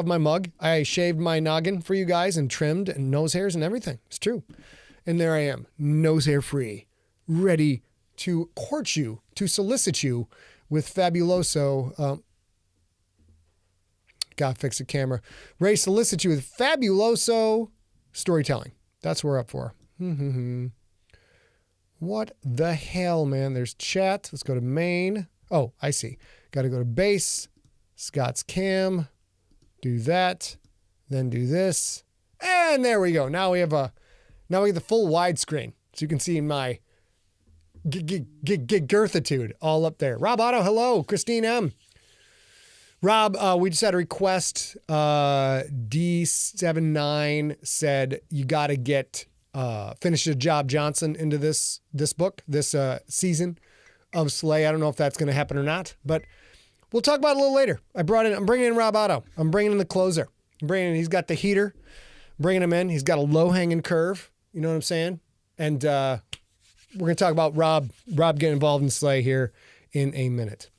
of my mug. I shaved my noggin for you guys and trimmed and nose hairs and everything. It's true. And there I am, nose hair free, ready to court you, to solicit you with fabuloso. Gotta fix the camera. Ready to solicit you with fabuloso storytelling. That's what we're up for. What the hell, man? There's chat. Let's go to main. Oh, I see. Got to go to base. Scott's cam. Do that. Then do this. And there we go. Now we have the full widescreen. So you can see my girthitude all up there. Rob Otto, hello. Christine M. Rob, we just had a request. D79 said you got to get Finish the Job Johnson into this book, this season of Slay. I don't know if that's going to happen or not, but we'll talk about it a little later. I'm bringing in Rob Otto. I'm bringing in the closer. He's got the heater. Bringing him in. He's got a low-hanging curve. You know what I'm saying? And we're going to talk about Rob getting involved in Slay here in a minute.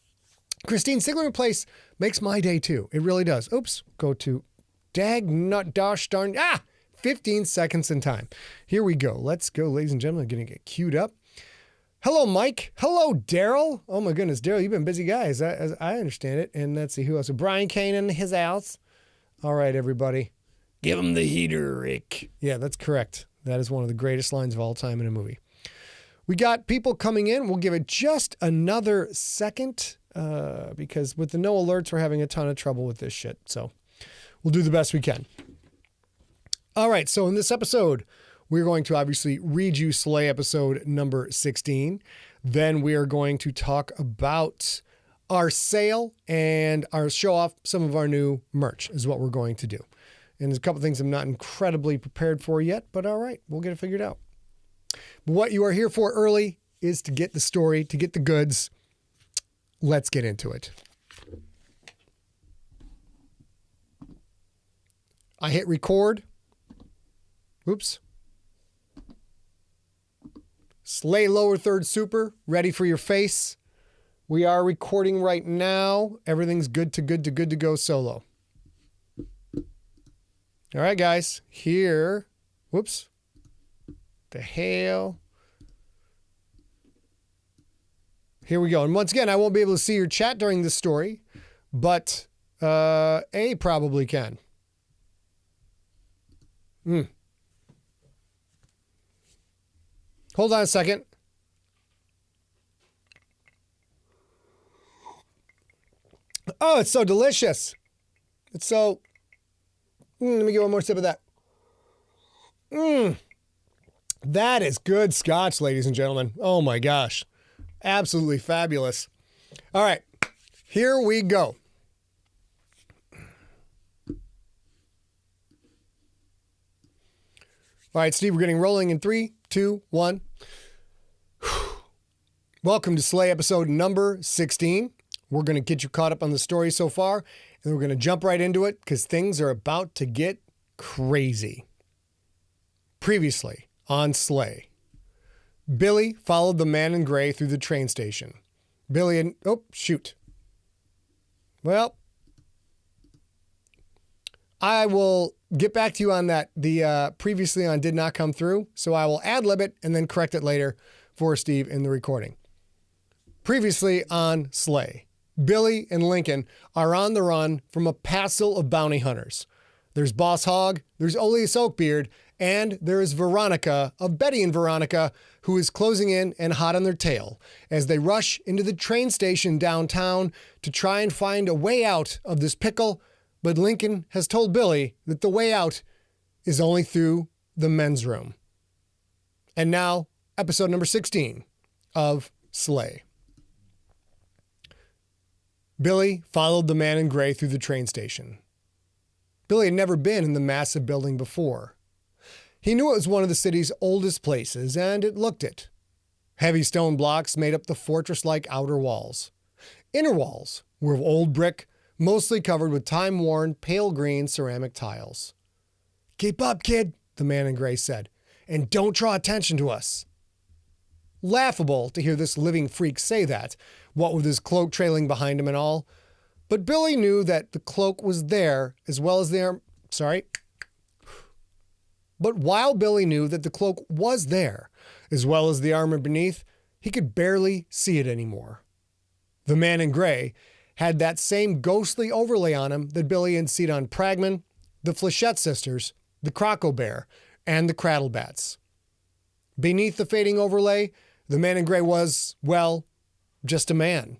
Christine, Sigler in place makes my day too. It really does. Oops. Go to dag dosh darn. 15 seconds in time. Here we go. Let's go, ladies and gentlemen. I'm going to get queued up. Hello, Mike. Hello, Daryl. Oh, my goodness. Daryl, you've been busy guy, as I understand it. And let's see who else. So Brian Kane in his house. All right, everybody. Give him the heater, Rick. Yeah, that's correct. That is one of the greatest lines of all time in a movie. We got people coming in. We'll give it just another second because with the no alerts, we're having a ton of trouble with this shit. So we'll do the best we can. All right, so in this episode, we're going to obviously read you Slay episode number 16. Then we are going to talk about our sale and our show off some of our new merch is what we're going to do. And there's a couple things I'm not incredibly prepared for yet, but all right, we'll get it figured out. But what you are here for early is to get the story, to get the goods. Let's get into it. I hit record. Oops. Slay lower third super, ready for your face. We are recording right now. Everything's good to go solo. All right, guys. Here. Whoops. The hell. Here we go. And once again, I won't be able to see your chat during this story, but A probably can. Hold on a second. Oh, it's so delicious. It's so... let me get one more sip of that. That is good scotch, ladies and gentlemen. Oh my gosh. Absolutely fabulous. All right. Here we go. All right, Steve, we're getting rolling in 3, 2, 1. Welcome to Slay episode number 16. We're going to get you caught up on the story so far, and then we're going to jump right into it because things are about to get crazy. Previously on Slay, Billy followed the man in gray through the train station. Billy and... oh, shoot. Well, I will get back to you on that. The previously on did not come through, so I will ad-lib it and then correct it later for Steve in the recording. Previously on Slay, Billy and Lincoln are on the run from a passel of bounty hunters. There's Boss Hogg, there's Oleus Oakbeard, and there is Veronica of Betty and Veronica, who is closing in and hot on their tail as they rush into the train station downtown to try and find a way out of this pickle. But Lincoln has told Billy that the way out is only through the men's room. And now, episode number 16 of Slay. Billy followed the man in gray through the train station. Billy had never been in the massive building before. He knew it was one of the city's oldest places, and it looked it. Heavy stone blocks made up the fortress-like outer walls. Inner walls were of old brick, mostly covered with time-worn, pale green ceramic tiles. "Keep up, kid," the man in gray said, "and don't draw attention to us." Laughable to hear this living freak say that, what with his cloak trailing behind him and all. But Billy knew that the cloak was there as well as the arm. But while Billy knew that the cloak was there as well as the armor beneath, he could barely see it anymore. The man in gray had that same ghostly overlay on him that Billy had seen on Pragman, the Flechette sisters, the Croco Bear, and the Crattlebats. Beneath the fading overlay, the man in gray was, well, just a man.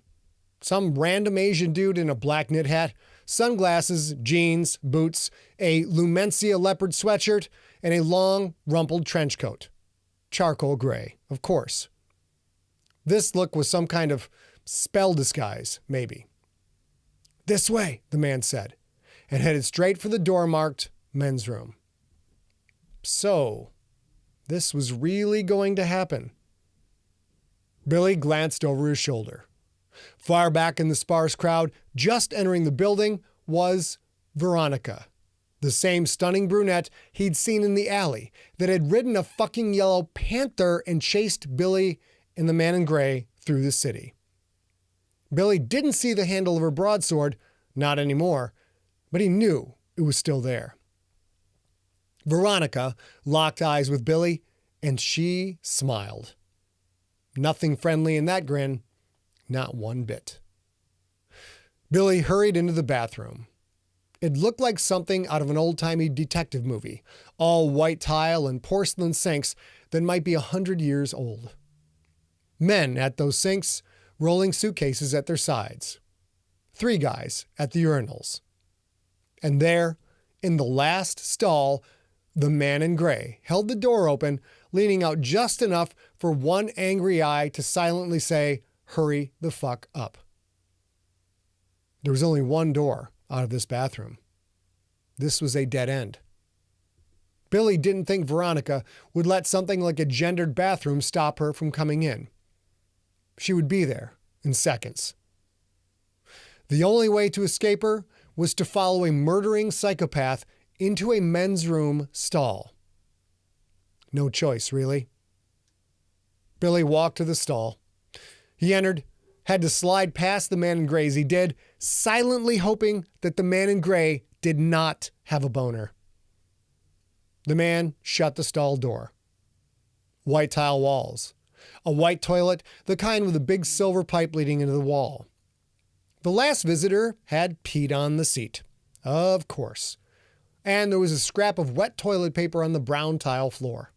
Some random Asian dude in a black knit hat, sunglasses, jeans, boots, a Lumencia leopard sweatshirt, and a long, rumpled trench coat. Charcoal gray, of course. This look was some kind of spell disguise, maybe. "This way," the man said, and headed straight for the door marked men's room. So, this was really going to happen. Billy glanced over his shoulder. Far back in the sparse crowd, just entering the building, was Veronica, the same stunning brunette he'd seen in the alley that had ridden a fucking yellow panther and chased Billy and the man in gray through the city. Billy didn't see the handle of her broadsword, not anymore, but he knew it was still there. Veronica locked eyes with Billy, and she smiled. Nothing friendly in that grin, not one bit. Billy hurried into the bathroom. It looked like something out of an old-timey detective movie, all white tile and porcelain sinks that might be 100 years old. Men at those sinks, rolling suitcases at their sides. 3 guys at the urinals. And there, in the last stall, the man in gray held the door open, leaning out just enough for one angry eye to silently say, "Hurry the fuck up." There was only one door out of this bathroom. This was a dead end. Billy didn't think Veronica would let something like a gendered bathroom stop her from coming in. She would be there in seconds. The only way to escape her was to follow a murdering psychopath into a men's room stall. No choice, really. Billy walked to the stall. He entered, had to slide past the man in gray as he did, silently hoping that the man in gray did not have a boner. The man shut the stall door. White tile walls. A white toilet, the kind with a big silver pipe leading into the wall. The last visitor had peed on the seat. Of course. And there was a scrap of wet toilet paper on the brown tile floor.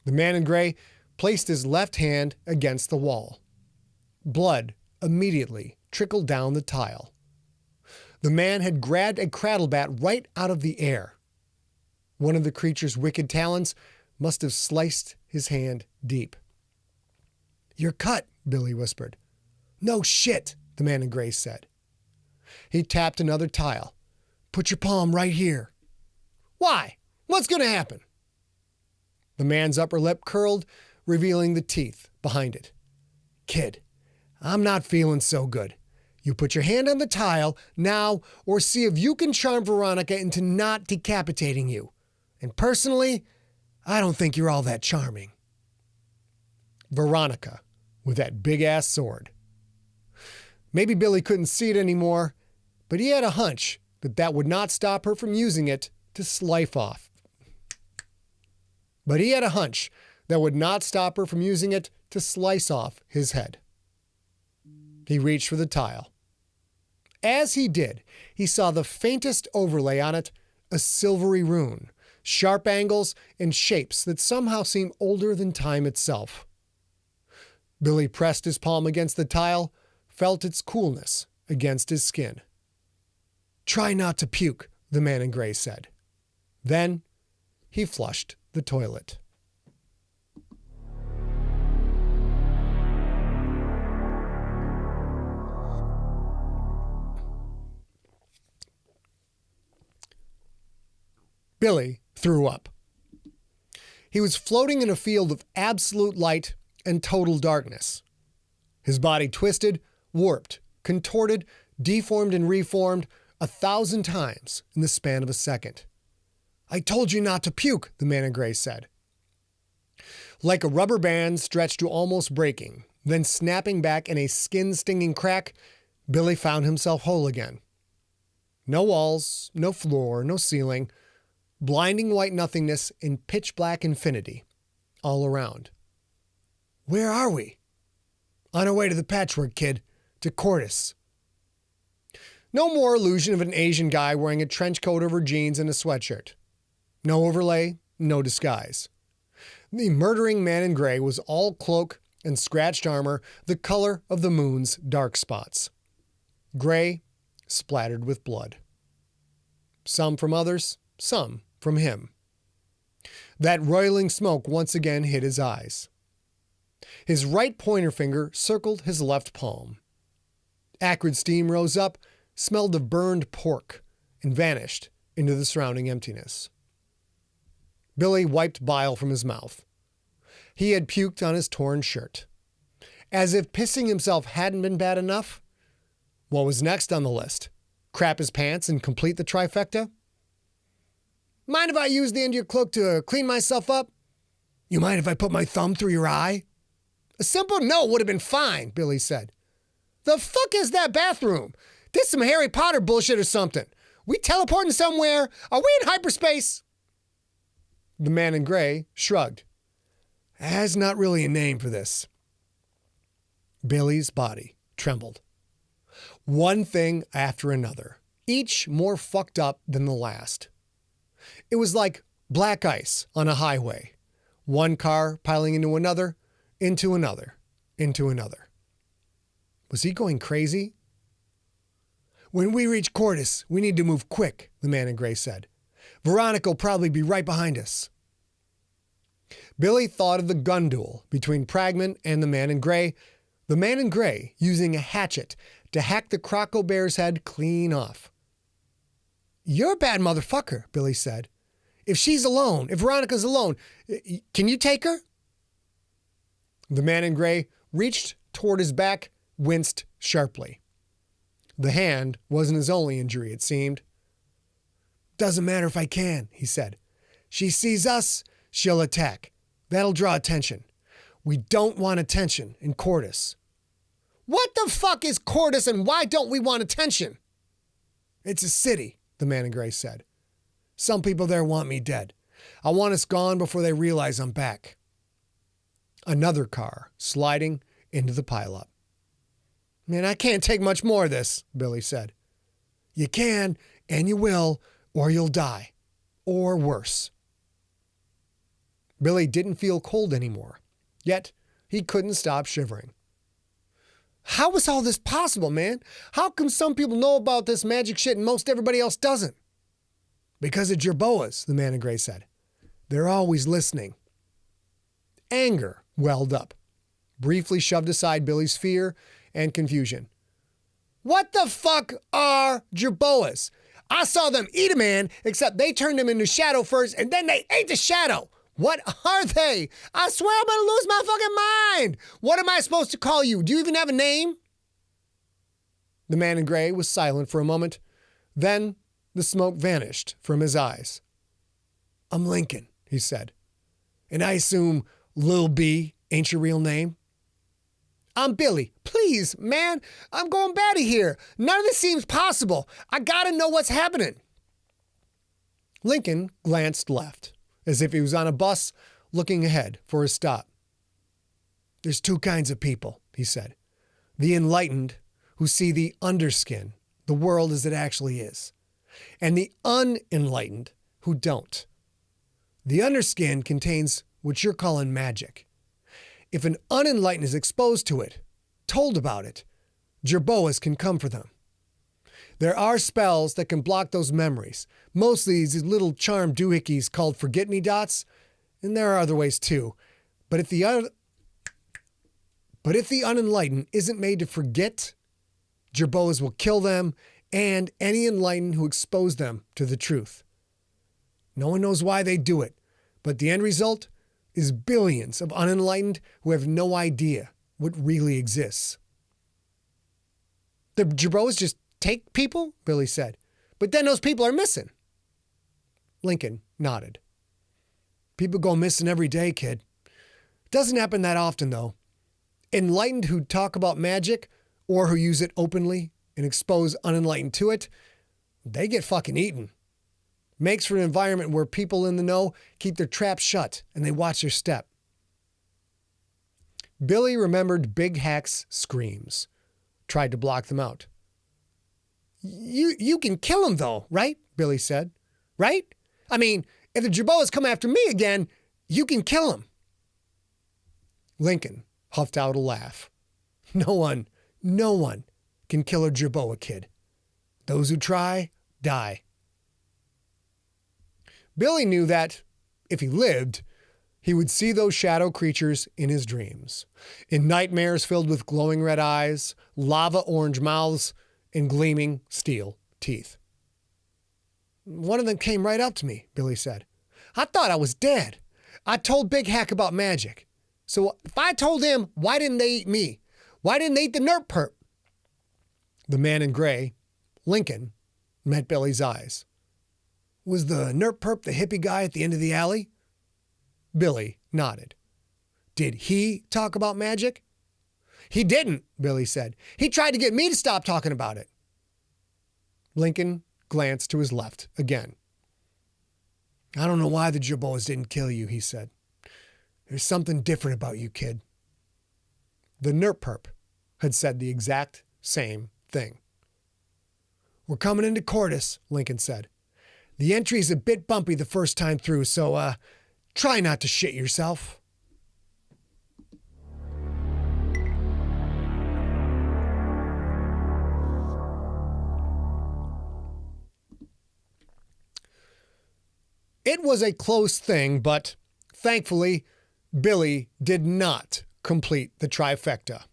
The man in gray placed his left hand against the wall. Blood immediately trickled down the tile. The man had grabbed a Crattlebat right out of the air. One of the creature's wicked talons must have sliced his hand deep. "You're cut," Billy whispered. "No shit," the man in gray said. He tapped another tile. "Put your palm right here." "Why? What's going to happen?" The man's upper lip curled, revealing the teeth behind it. "Kid, I'm not feeling so good. You put your hand on the tile now, or see if you can charm Veronica into not decapitating you. And personally, I don't think you're all that charming." Veronica, with that big-ass sword. Maybe Billy couldn't see it anymore, but he had a hunch that would not stop her from using it to slice off. His head. He reached for the tile. As he did, he saw the faintest overlay on it, a silvery rune, sharp angles and shapes that somehow seemed older than time itself. Billy pressed his palm against the tile, felt its coolness against his skin. "Try not to puke," the man in gray said. Then he flushed the toilet. Billy threw up. He was floating in a field of absolute light and total darkness. His body twisted, warped, contorted, deformed, and reformed 1,000 times in the span of a second. "I told you not to puke," the man in gray said. Like a rubber band stretched to almost breaking, then snapping back in a skin-stinging crack, Billy found himself whole again. No walls, no floor, no ceiling, blinding white nothingness in pitch black infinity all around. Where are we? On our way to the patchwork, kid, to Cordis. No more illusion of an Asian guy wearing a trench coat over jeans and a sweatshirt. No overlay, no disguise. The murdering man in gray was all cloak and scratched armor, the color of the moon's dark spots. Gray, splattered with blood. Some from others, some from him. That roiling smoke once again hit his eyes. His right pointer finger circled his left palm. Acrid steam rose up, smelled of burned pork, and vanished into the surrounding emptiness. Billy wiped bile from his mouth. He had puked on his torn shirt. As if pissing himself hadn't been bad enough, what was next on the list? Crap his pants and complete the trifecta? Mind if I use the end of your cloak to clean myself up? You mind if I put my thumb through your eye? A simple no would have been fine, Billy said. The fuck is that bathroom? This some Harry Potter bullshit or something. We teleporting somewhere? Are we in hyperspace? The man in gray shrugged. That's not really a name for this. Billy's body trembled. One thing after another, each more fucked up than the last. It was like black ice on a highway. One car piling into another, into another, into another. Was he going crazy? When we reach Cordis, we need to move quick, the man in gray said. Veronica will probably be right behind us. Billy thought of the gun duel between Pragman and the man in gray using a hatchet to hack the Croco Bear's head clean off. You're a bad motherfucker, Billy said. If she's alone, if Veronica's alone, can you take her? The man in gray reached toward his back, winced sharply. The hand wasn't his only injury, it seemed. Doesn't matter if I can, he said. She sees us, she'll attack. That'll draw attention. We don't want attention in Cordis. What the fuck is Cordis and why don't we want attention? It's a city, the man in gray said. Some people there want me dead. I want us gone before they realize I'm back. Another car sliding into the pileup. Man, I can't take much more of this, Billy said. You can, and you will, or you'll die. Or worse. Billy didn't feel cold anymore, yet he couldn't stop shivering. How was all this possible, man? How come some people know about this magic shit and most everybody else doesn't? Because of jerboas, the man in gray said. They're always listening. Anger welled up, briefly shoved aside Billy's fear and confusion. What the fuck are jerboas? I saw them eat a man, except they turned him into shadow first and then they ate the shadow. What are they? I swear I'm going to lose my fucking mind. What am I supposed to call you? Do you even have a name? The man in gray was silent for a moment. Then the smoke vanished from his eyes. I'm Lincoln, he said. And I assume Lil B ain't your real name? I'm Billy. Please, man, I'm going batty here. None of this seems possible. I gotta know what's happening. Lincoln glanced left, as if he was on a bus looking ahead for a stop. There's two kinds of people, he said. The enlightened, who see the underskin, the world as it actually is, and the unenlightened, who don't. The underskin contains what you're calling magic. If an unenlightened is exposed to it, told about it, jerboas can come for them. There are spells that can block those memories, mostly these little charm doohickeys called forget-me-dots, and there are other ways too. But if the unenlightened isn't made to forget, jerboas will kill them and any enlightened who expose them to the truth. No one knows why they do it, but the end result is billions of unenlightened who have no idea what really exists. The jerboas just take people? Billy said. But then those people are missing. Lincoln nodded. People go missing every day, kid. Doesn't happen that often, though. Enlightened who talk about magic or who use it openly and expose unenlightened to it, they get fucking eaten. Makes for an environment where people in the know keep their traps shut and they watch their step. Billy remembered Big Hack's screams, tried to block them out. You can kill him though, right? Billy said. Right? I mean, if the jerboas come after me again, you can kill him. Lincoln huffed out a laugh. No one can kill a jerboa kid. Those who try, die. Billy knew that, if he lived, he would see those shadow creatures in his dreams, in nightmares filled with glowing red eyes, lava orange mouths, and gleaming steel teeth. One of them came right up to me, Billy said. I thought I was dead. I told Big Hack about magic. So if I told him, why didn't they eat me? Why didn't they eat the nerd perp? The man in gray, Lincoln, met Billy's eyes. Was the nerd perp the hippie guy at the end of the alley? Billy nodded. Did he talk about magic? He didn't, Billy said. He tried to get me to stop talking about it. Lincoln glanced to his left again. I don't know why the jerboas didn't kill you, he said. There's something different about you, kid. The nerd perp had said the exact same thing. We're coming into Cordis, Lincoln said. The entry's a bit bumpy the first time through, so try not to shit yourself. It was a close thing, but thankfully, Billy did not complete the trifecta.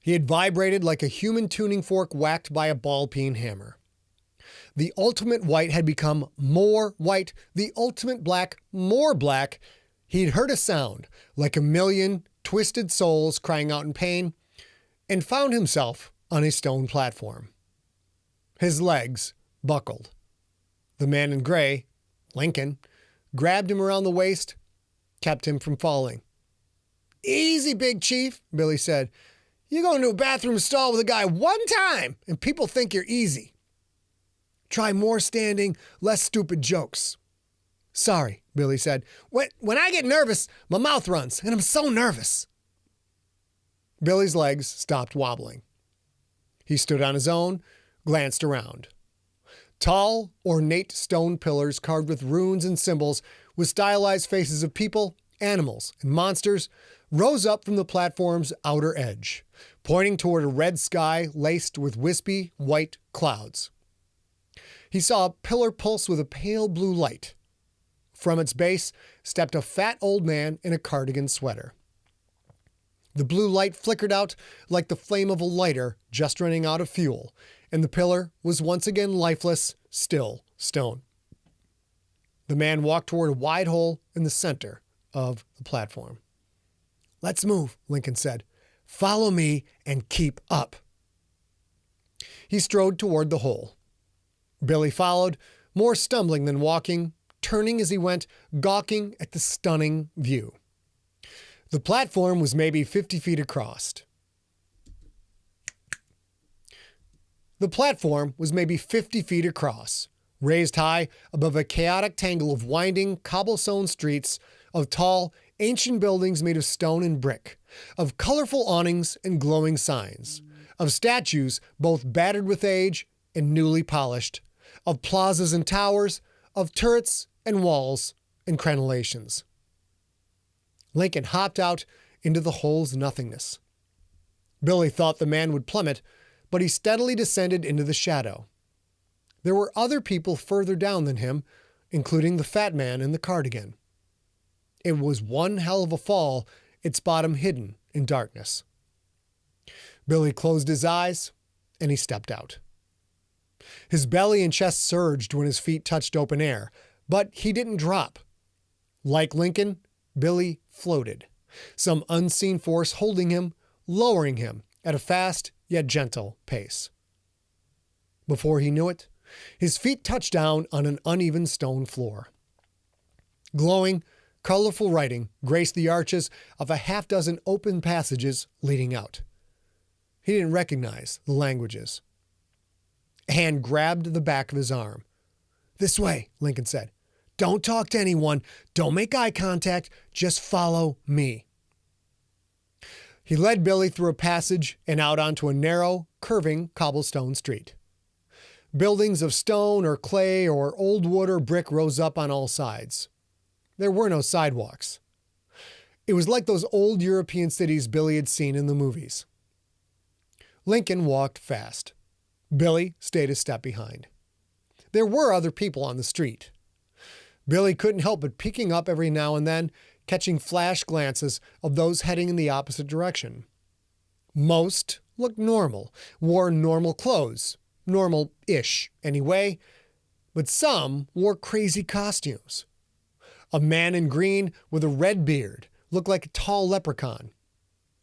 He had vibrated like a human tuning fork whacked by a ball-peen hammer. The ultimate white had become more white, the ultimate black more black. He'd heard a sound like a million twisted souls crying out in pain and found himself on a stone platform. His legs buckled. The man in gray, Lincoln, grabbed him around the waist, kept him from falling. Easy, Big Chief, Billy said. You go into a bathroom stall with a guy one time and people think you're easy. Try more standing, less stupid jokes. Sorry, Billy said. When I get nervous, my mouth runs, and I'm so nervous. Billy's legs stopped wobbling. He stood on his own, glanced around. Tall, ornate stone pillars carved with runes and symbols with stylized faces of people, animals, and monsters rose up from the platform's outer edge, pointing toward a red sky laced with wispy white clouds. He saw a pillar pulse with a pale blue light. From its base stepped a fat old man in a cardigan sweater. The blue light flickered out like the flame of a lighter just running out of fuel, and the pillar was once again lifeless, still stone. The man walked toward a wide hole in the center of the platform. Let's move, Lincoln said. Follow me and keep up. He strode toward the hole. Billy followed, more stumbling than walking, turning as he went, gawking at the stunning view. The platform was maybe 50 feet across. Raised high above a chaotic tangle of winding cobblestone streets, of tall, ancient buildings made of stone and brick, of colorful awnings and glowing signs, of statues both battered with age and newly polished, of plazas and towers, of turrets and walls and crenellations. Lincoln hopped out into the hole's nothingness. Billy thought the man would plummet, but he steadily descended into the shadow. There were other people further down than him, including the fat man in the cardigan. It was one hell of a fall, its bottom hidden in darkness. Billy closed his eyes, and he stepped out. His belly and chest surged when his feet touched open air, but he didn't drop. Like Lincoln, Billy floated, some unseen force holding him, lowering him at a fast yet gentle pace. Before he knew it, his feet touched down on an uneven stone floor. Glowing, colorful writing graced the arches of a half-dozen open passages leading out. He didn't recognize the languages. A hand grabbed the back of his arm. "This way," Lincoln said. "Don't talk to anyone. Don't make eye contact. Just follow me." He led Billy through a passage and out onto a narrow, curving cobblestone street. Buildings of stone or clay or old wood or brick rose up on all sides. There were no sidewalks. It was like those old European cities Billy had seen in the movies. Lincoln walked fast. Billy stayed a step behind. There were other people on the street. Billy couldn't help but peeking up every now and then, catching flash glances of those heading in the opposite direction. Most looked normal, wore normal clothes, normal-ish anyway, but some wore crazy costumes. A man in green with a red beard looked like a tall leprechaun.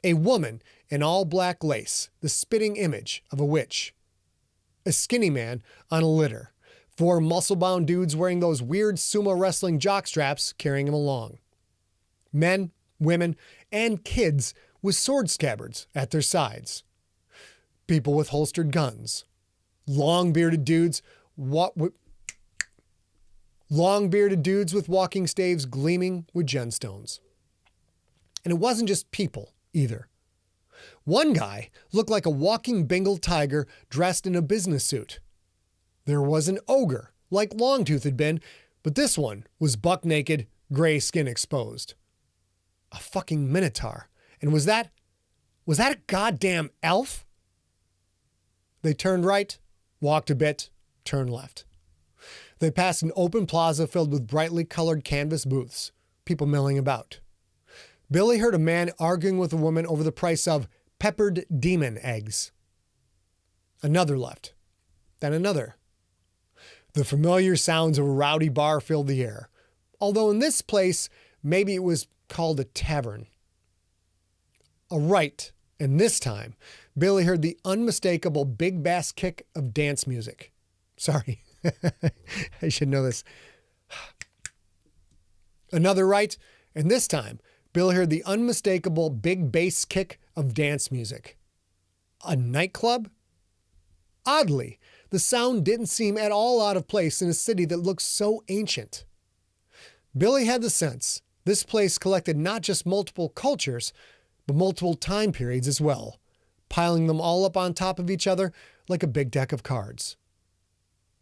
A woman in all black lace, the spitting image of a witch. A skinny man on a litter. 4 muscle-bound dudes wearing those weird sumo wrestling jockstraps carrying him along. Men, women, and kids with sword scabbards at their sides. People with holstered guns. Long-bearded dudes with walking staves gleaming with gemstones. And it wasn't just people either. One guy looked like a walking Bengal tiger dressed in a business suit. There was an ogre, like Longtooth had been, but this one was buck naked, gray skin exposed. A fucking minotaur. And was that a goddamn elf? They turned right, walked a bit, turned left. They passed an open plaza filled with brightly colored canvas booths, people milling about. Billy heard a man arguing with a woman over the price of peppered demon eggs. Another left, then another. The familiar sounds of a rowdy bar filled the air, although in this place, maybe it was called a tavern. A right, and this time, Billy heard the unmistakable big bass kick of dance music. Sorry, I should know this. Another right, and this time, Billy heard the unmistakable big bass kick of dance music. A nightclub? Oddly, the sound didn't seem at all out of place in a city that looked so ancient. Billy had the sense this place collected not just multiple cultures, but multiple time periods as well, piling them all up on top of each other like a big deck of cards.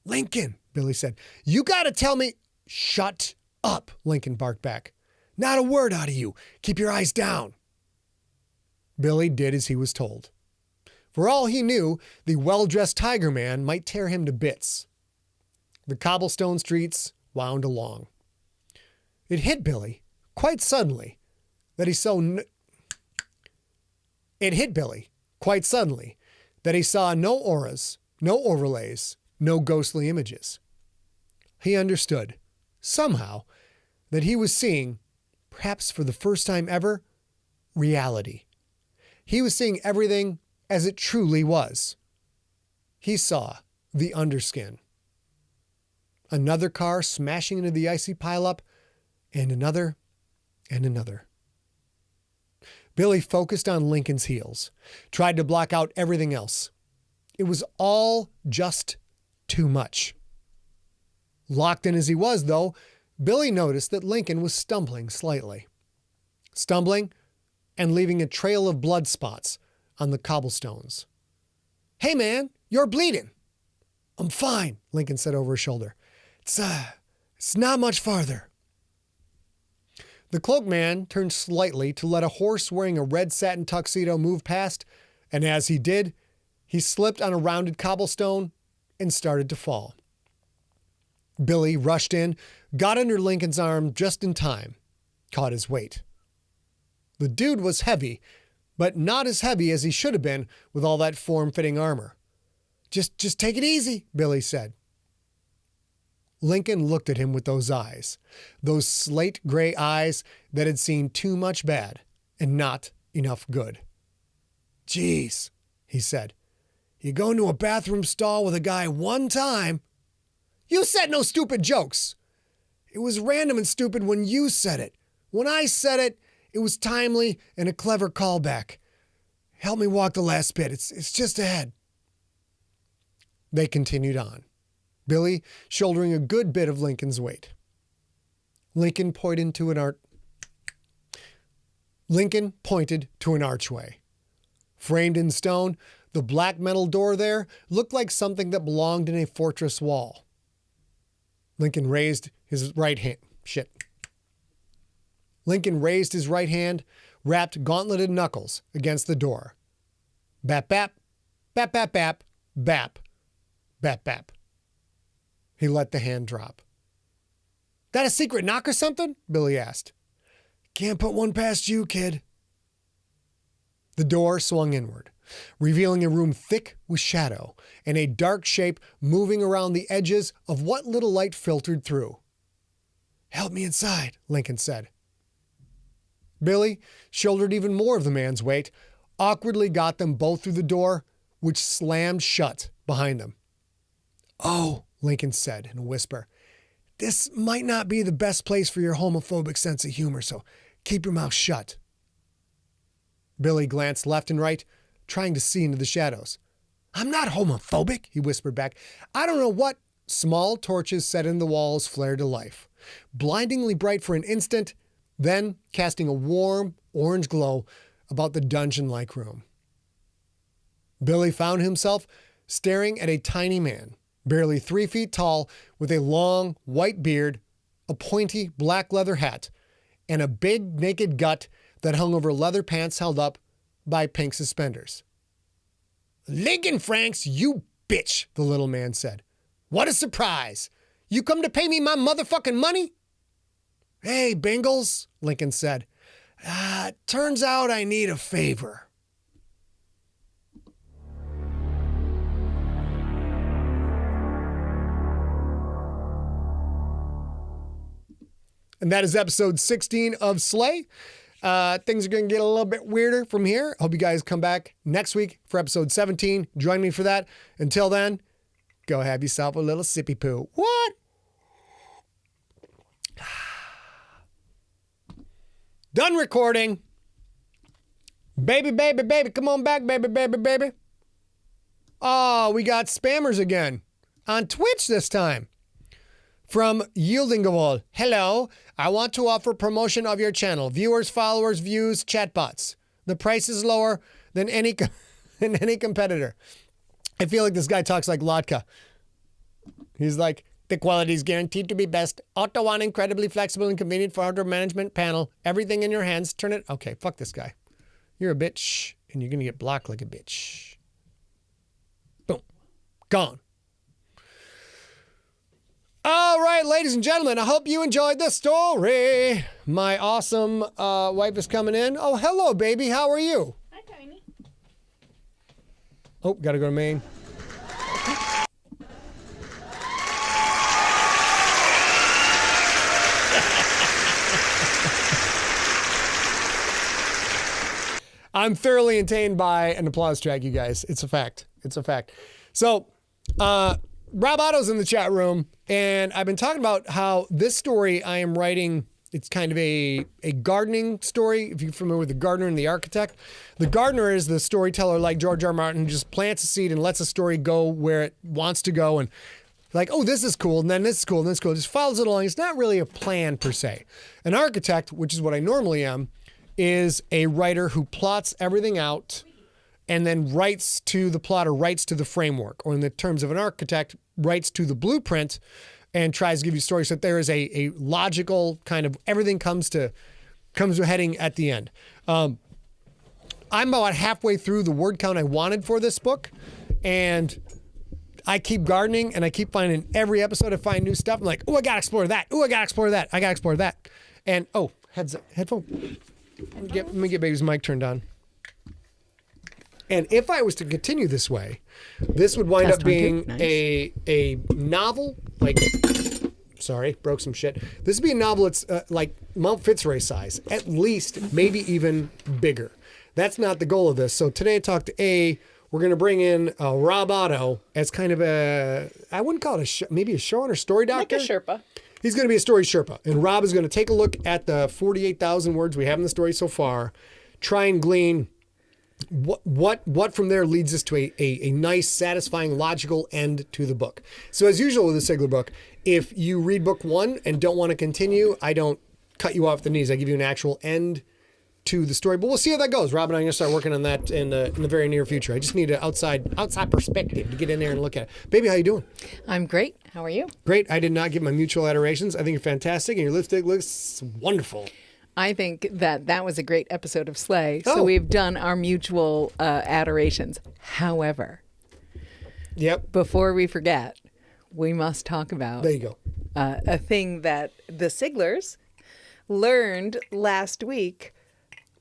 "Lincoln," Billy said, "you gotta tell me—" "Shut up," Lincoln barked back. "Not a word out of you. Keep your eyes down." Billy did as he was told. For all he knew, the well-dressed tiger man might tear him to bits. The cobblestone streets wound along. It hit Billy quite suddenly that he saw no auras, no overlays, no ghostly images. He understood, somehow, that he was seeing, perhaps for the first time ever, reality. He was seeing everything as it truly was. He saw the underskin. Another car smashing into the icy pileup, and another, and another. Billy focused on Lincoln's heels, tried to block out everything else. It was all just too much. Locked in as he was, though, Billy noticed that Lincoln was stumbling slightly. Stumbling and leaving a trail of blood spots on the cobblestones. "Hey man, you're bleeding." "I'm fine," Lincoln said over his shoulder. It's not much farther." The cloaked man turned slightly to let a horse wearing a red satin tuxedo move past, and as he did, he slipped on a rounded cobblestone and started to fall. Billy rushed in, got under Lincoln's arm just in time, caught his weight. The dude was heavy, but not as heavy as he should have been with all that form-fitting armor. Just take it easy," Billy said. Lincoln looked at him with those eyes, those slate gray eyes that had seen too much bad and not enough good. "Geez," he said, "you go into a bathroom stall with a guy one time." "You said no stupid jokes." "It was random and stupid when you said it. When I said it, it was timely and a clever callback. Help me walk the last bit. It's just ahead. They continued on, Billy shouldering a good bit of Lincoln's weight. Lincoln pointed to an archway. Framed in stone, the black metal door there looked like something that belonged in a fortress wall. Lincoln raised his right hand. Lincoln raised his right hand, wrapped gauntleted knuckles against the door. Bap, bap, bap, bap, bap, bap, bap, bap. He let the hand drop. That a secret knock or something? Billy asked. Can't put one past you, kid. The door swung inward, revealing a room thick with shadow and a dark shape moving around the edges of what little light filtered through. Help me inside, Lincoln said. Billy shouldered even more of the man's weight, awkwardly got them both through the door, which slammed shut behind them. Oh, Lincoln said in a whisper, this might not be the best place for your homophobic sense of humor, so keep your mouth shut. Billy glanced left and right, trying to see into the shadows. I'm not homophobic, he whispered back. I don't know what. Small torches set in the walls flared to life, blindingly bright for an instant, then casting a warm orange glow about the dungeon-like room. Billy found himself staring at a tiny man, barely 3 feet tall, with a long white beard, a pointy black leather hat, and a big naked gut that hung over leather pants held up by pink suspenders. Lincoln Franks, you bitch, the little man said. What a surprise. You come to pay me my motherfucking money? Hey, Bingles, Lincoln said. Turns out I need a favor. And that is episode 16 of Slay. Things are going to get a little bit weirder from here. Hope you guys come back next week for episode 17. Join me for that. Until then, go have yourself a little sippy poo. What? Done recording. Baby, baby, baby. Come on back, baby, baby, baby. Oh, we got spammers again. On Twitch this time. From Yieldingavold. Hello. I want to offer promotion of your channel. Viewers, followers, views, chatbots. The price is lower than any competitor. I feel like this guy talks like Lotka. He's like, the quality is guaranteed to be best. Auto on, incredibly flexible and convenient for order management panel. Everything in your hands. Turn it. Okay, fuck this guy. You're a bitch, and you're going to get blocked like a bitch. Boom. Gone. All right, ladies and gentlemen, I hope you enjoyed the story. My awesome wife is coming in. Oh, hello, baby. How are you? Hi, Tiny. Oh, got to go to main. I'm thoroughly entertained by an applause track, you guys. It's a fact. It's a fact. So, Rob Otto's in the chat room, and I've been talking about how this story I am writing, it's kind of a gardening story, if you're familiar with the gardener and the architect. The gardener is the storyteller like George R. R. Martin, who just plants a seed and lets a story go where it wants to go, and like, oh, this is cool, and then this is cool, and this is cool. It just follows it along. It's not really a plan, per se. An architect, which is what I normally am, is a writer who plots everything out and then writes to the plot or writes to the framework, or in the terms of an architect, writes to the blueprint and tries to give you stories so that there is a logical kind of everything comes to a heading at the end. I'm about halfway through the word count I wanted for this book, and I keep gardening and I keep finding every episode I find new stuff. I'm like, oh, I got to explore that. Oh, I got to explore that. I got to explore that. And, oh, headphone. Let me get baby's mic turned on. And if I was to continue this way, this would wind up being nice. a novel. Like, sorry, broke some shit. This would be a novel that's like Mount Fitzroy size, at least, maybe even bigger. That's not the goal of this. So today I talked to we're going to bring in Rob Otto as kind of I wouldn't call it maybe a showrunner, story doctor. Like a Sherpa. He's going to be a story Sherpa. And Rob is going to take a look at the 48,000 words we have in the story so far, try and glean What from there leads us to a nice, satisfying, logical end to the book. So as usual with the Sigler book, if you read book 1 and don't want to continue, I don't cut you off the knees. I give you an actual end to the story. But we'll see how that goes. Rob and I are going to start working on that in the very near future. I just need an outside perspective to get in there and look at it. Baby, how you doing? I'm great. How are you? Great. I did not give my mutual adorations. I think you're fantastic, and your lipstick looks wonderful. I think that was a great episode of Slay. Oh. So we've done our mutual adorations. However, Yep. before we forget, we must talk about There you go. a thing that the Siglers learned last week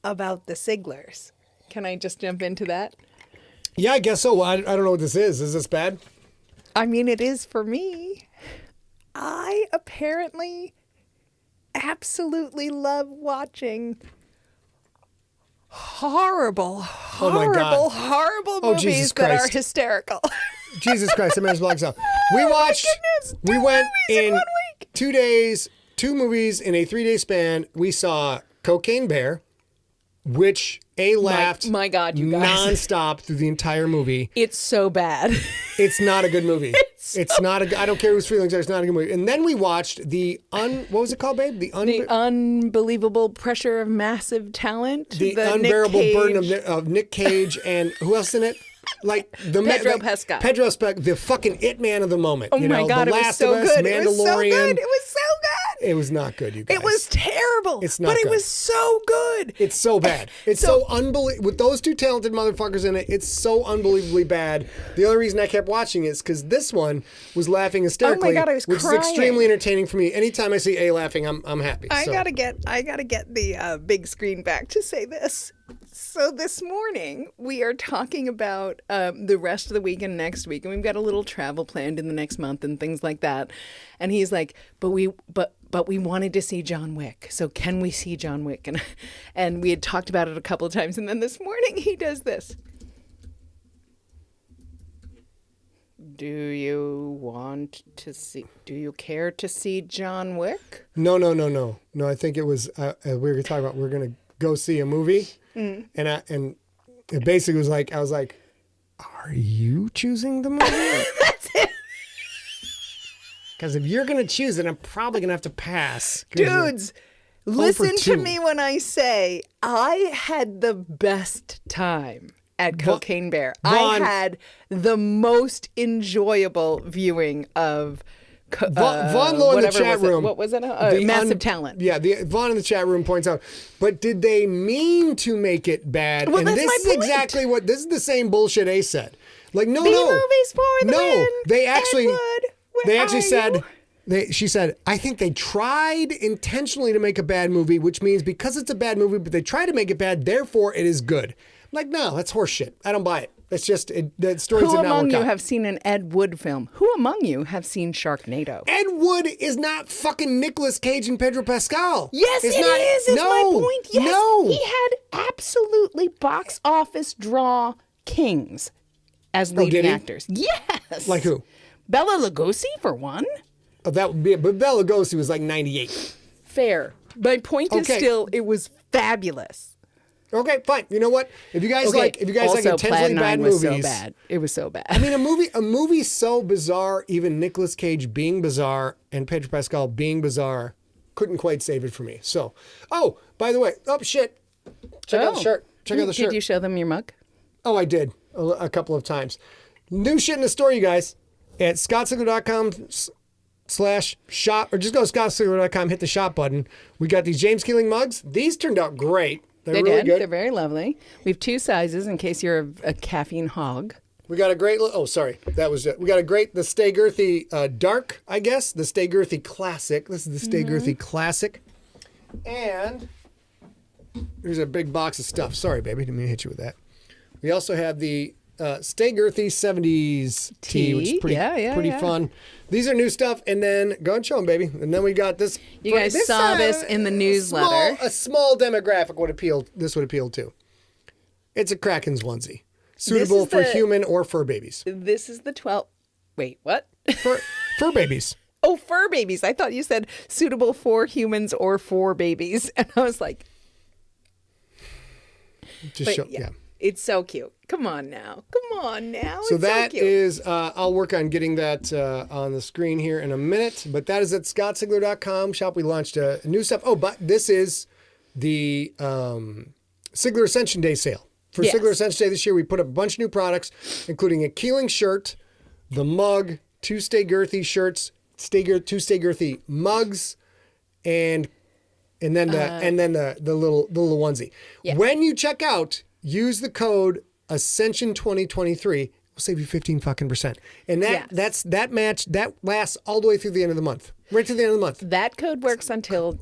about the Siglers. Can I just jump into that? Yeah, I guess so. Well, I don't know what this is. Is this bad? I mean, it is for me. I apparently absolutely love watching horrible my God. Oh, movies Jesus that are Christ. hysterical. Jesus Christ, I might as well out. We watched, goodness, we two went movies in 1 week. 2 days, 2 movies in a 3-day span. We saw Cocaine Bear, which laughed my God, you guys. nonstop through the entire movie. It's so bad. It's not a good movie. It's not a. I don't care whose feelings are. It's not a good movie. And then we watched what was it called, babe? The unbelievable pressure of massive talent. The Nick unbearable Cage. burden of Nick Cage and who else in it? Like the Pedro Pascal. Pedro Pascal, the fucking it man of the moment. Oh my God, The it was Last so of Us, good. Mandalorian. It was so good. It was so good. It was not good, you guys. It was terrible. It's not but good. it was so good. It's so bad. It's so unbelievable. With those 2 talented motherfuckers in it, it's so unbelievably bad. The only reason I kept watching is because this one was laughing hysterically. Oh my God, I was which crying. is extremely entertaining for me. Anytime I see A laughing, I'm happy. I So, gotta get the big screen back to say this. So this morning we are talking about the rest of the week and next week, and we've got a little travel planned in the next month and things like that. And he's like, "But we wanted to see John Wick. So can we see John Wick?" And we had talked about it a couple of times, and then this morning he does this. Do you care to see John Wick? No. I think it was we were talking about we're gonna go see a movie, and it basically was like I was like, "Are you choosing the movie?" That's it. Because if you're gonna choose it, I'm probably gonna have to pass. 'Cause you're Dudes, listen 0 for to 2. me when I say I had the best time at Cocaine Bear. Vaughn- I had the most enjoyable viewing of Vaughn Lowe in the whatever chat was it? room. What was it? The Massive Talent. Yeah, Vaughn in the chat room points out. But did they mean to make it bad? Well, and that's this my is point. exactly what this is the same bullshit A said. Like no, B-movies for the no. win. They actually, Edward, where they actually are said. you? She said, I think they tried intentionally to make a bad movie, which means because it's a bad movie, but they try to make it bad, therefore it is good. I'm like, no, that's horseshit. I don't buy it. It's just, the stories Who did not among work you out. have seen an Ed Wood film? Who among you have seen Sharknado? Ed Wood is not fucking Nicolas Cage and Pedro Pascal. Yes, It's it not, is. Is no, my point. Yes, no. he had absolutely box office draw kings as did leading he? actors. Yes. Like who? Bela Lugosi for one. Oh, that would be it. But Bela Lugosi was like 98. Fair. My point is Okay. still, it was fabulous. Okay, fine. You know what? If you guys Okay, like also, intentionally Plan bad 9 was movies, so bad. It was so bad. I mean, a movie so bizarre, even Nicolas Cage being bizarre and Pedro Pascal being bizarre, couldn't quite save it for me. So, oh, by the way, oh shit, check out the shirt. Check out the shirt. Did you show them your mug? Oh, I did a couple of times. New shit in the store, you guys. At scottsigler.com/shop, or just go to scottsigler.com, hit the shop button. We got these James Keeling mugs. These turned out great. They're They really did. good. They're very lovely. We have 2 sizes in case you're a caffeine hog. We got a great, oh, sorry. That was it. We got the Stay Girthy Dark, I guess. The Stay Girthy Classic. This is the Stay Girthy Classic. And here's a big box of stuff. Sorry, baby. Didn't mean to hit you with that. We also have the Stay Girthy 70s tea, which is pretty fun. These are new stuff. And then, go and show them, baby. And then we got this. You guys saw this in the newsletter. A small demographic would appeal to. It's a Kraken's onesie. Suitable for human or fur babies. This is the 12. Wait, what? Fur babies. Oh, fur babies. I thought you said suitable for humans or for babies. And I was like, Just but, yeah. It's so cute. Come on now. So It's that cute. is, I'll work on getting that on the screen here in a minute. But that is at scottsigler.com shop. We launched a new stuff. Oh, but this is the Sigler Ascension Day sale. For Yes. Sigler Ascension Day this year, we put up a bunch of new products, including a Keeling shirt, the mug, 2 Stay Girthy shirts, 2 Stay Girthy mugs, and then the little onesie. Yeah. When you check out, use the code Ascension 2023. We'll save you 15%. And that lasts all the way through the end of the month. Right to the end of the month. That code works until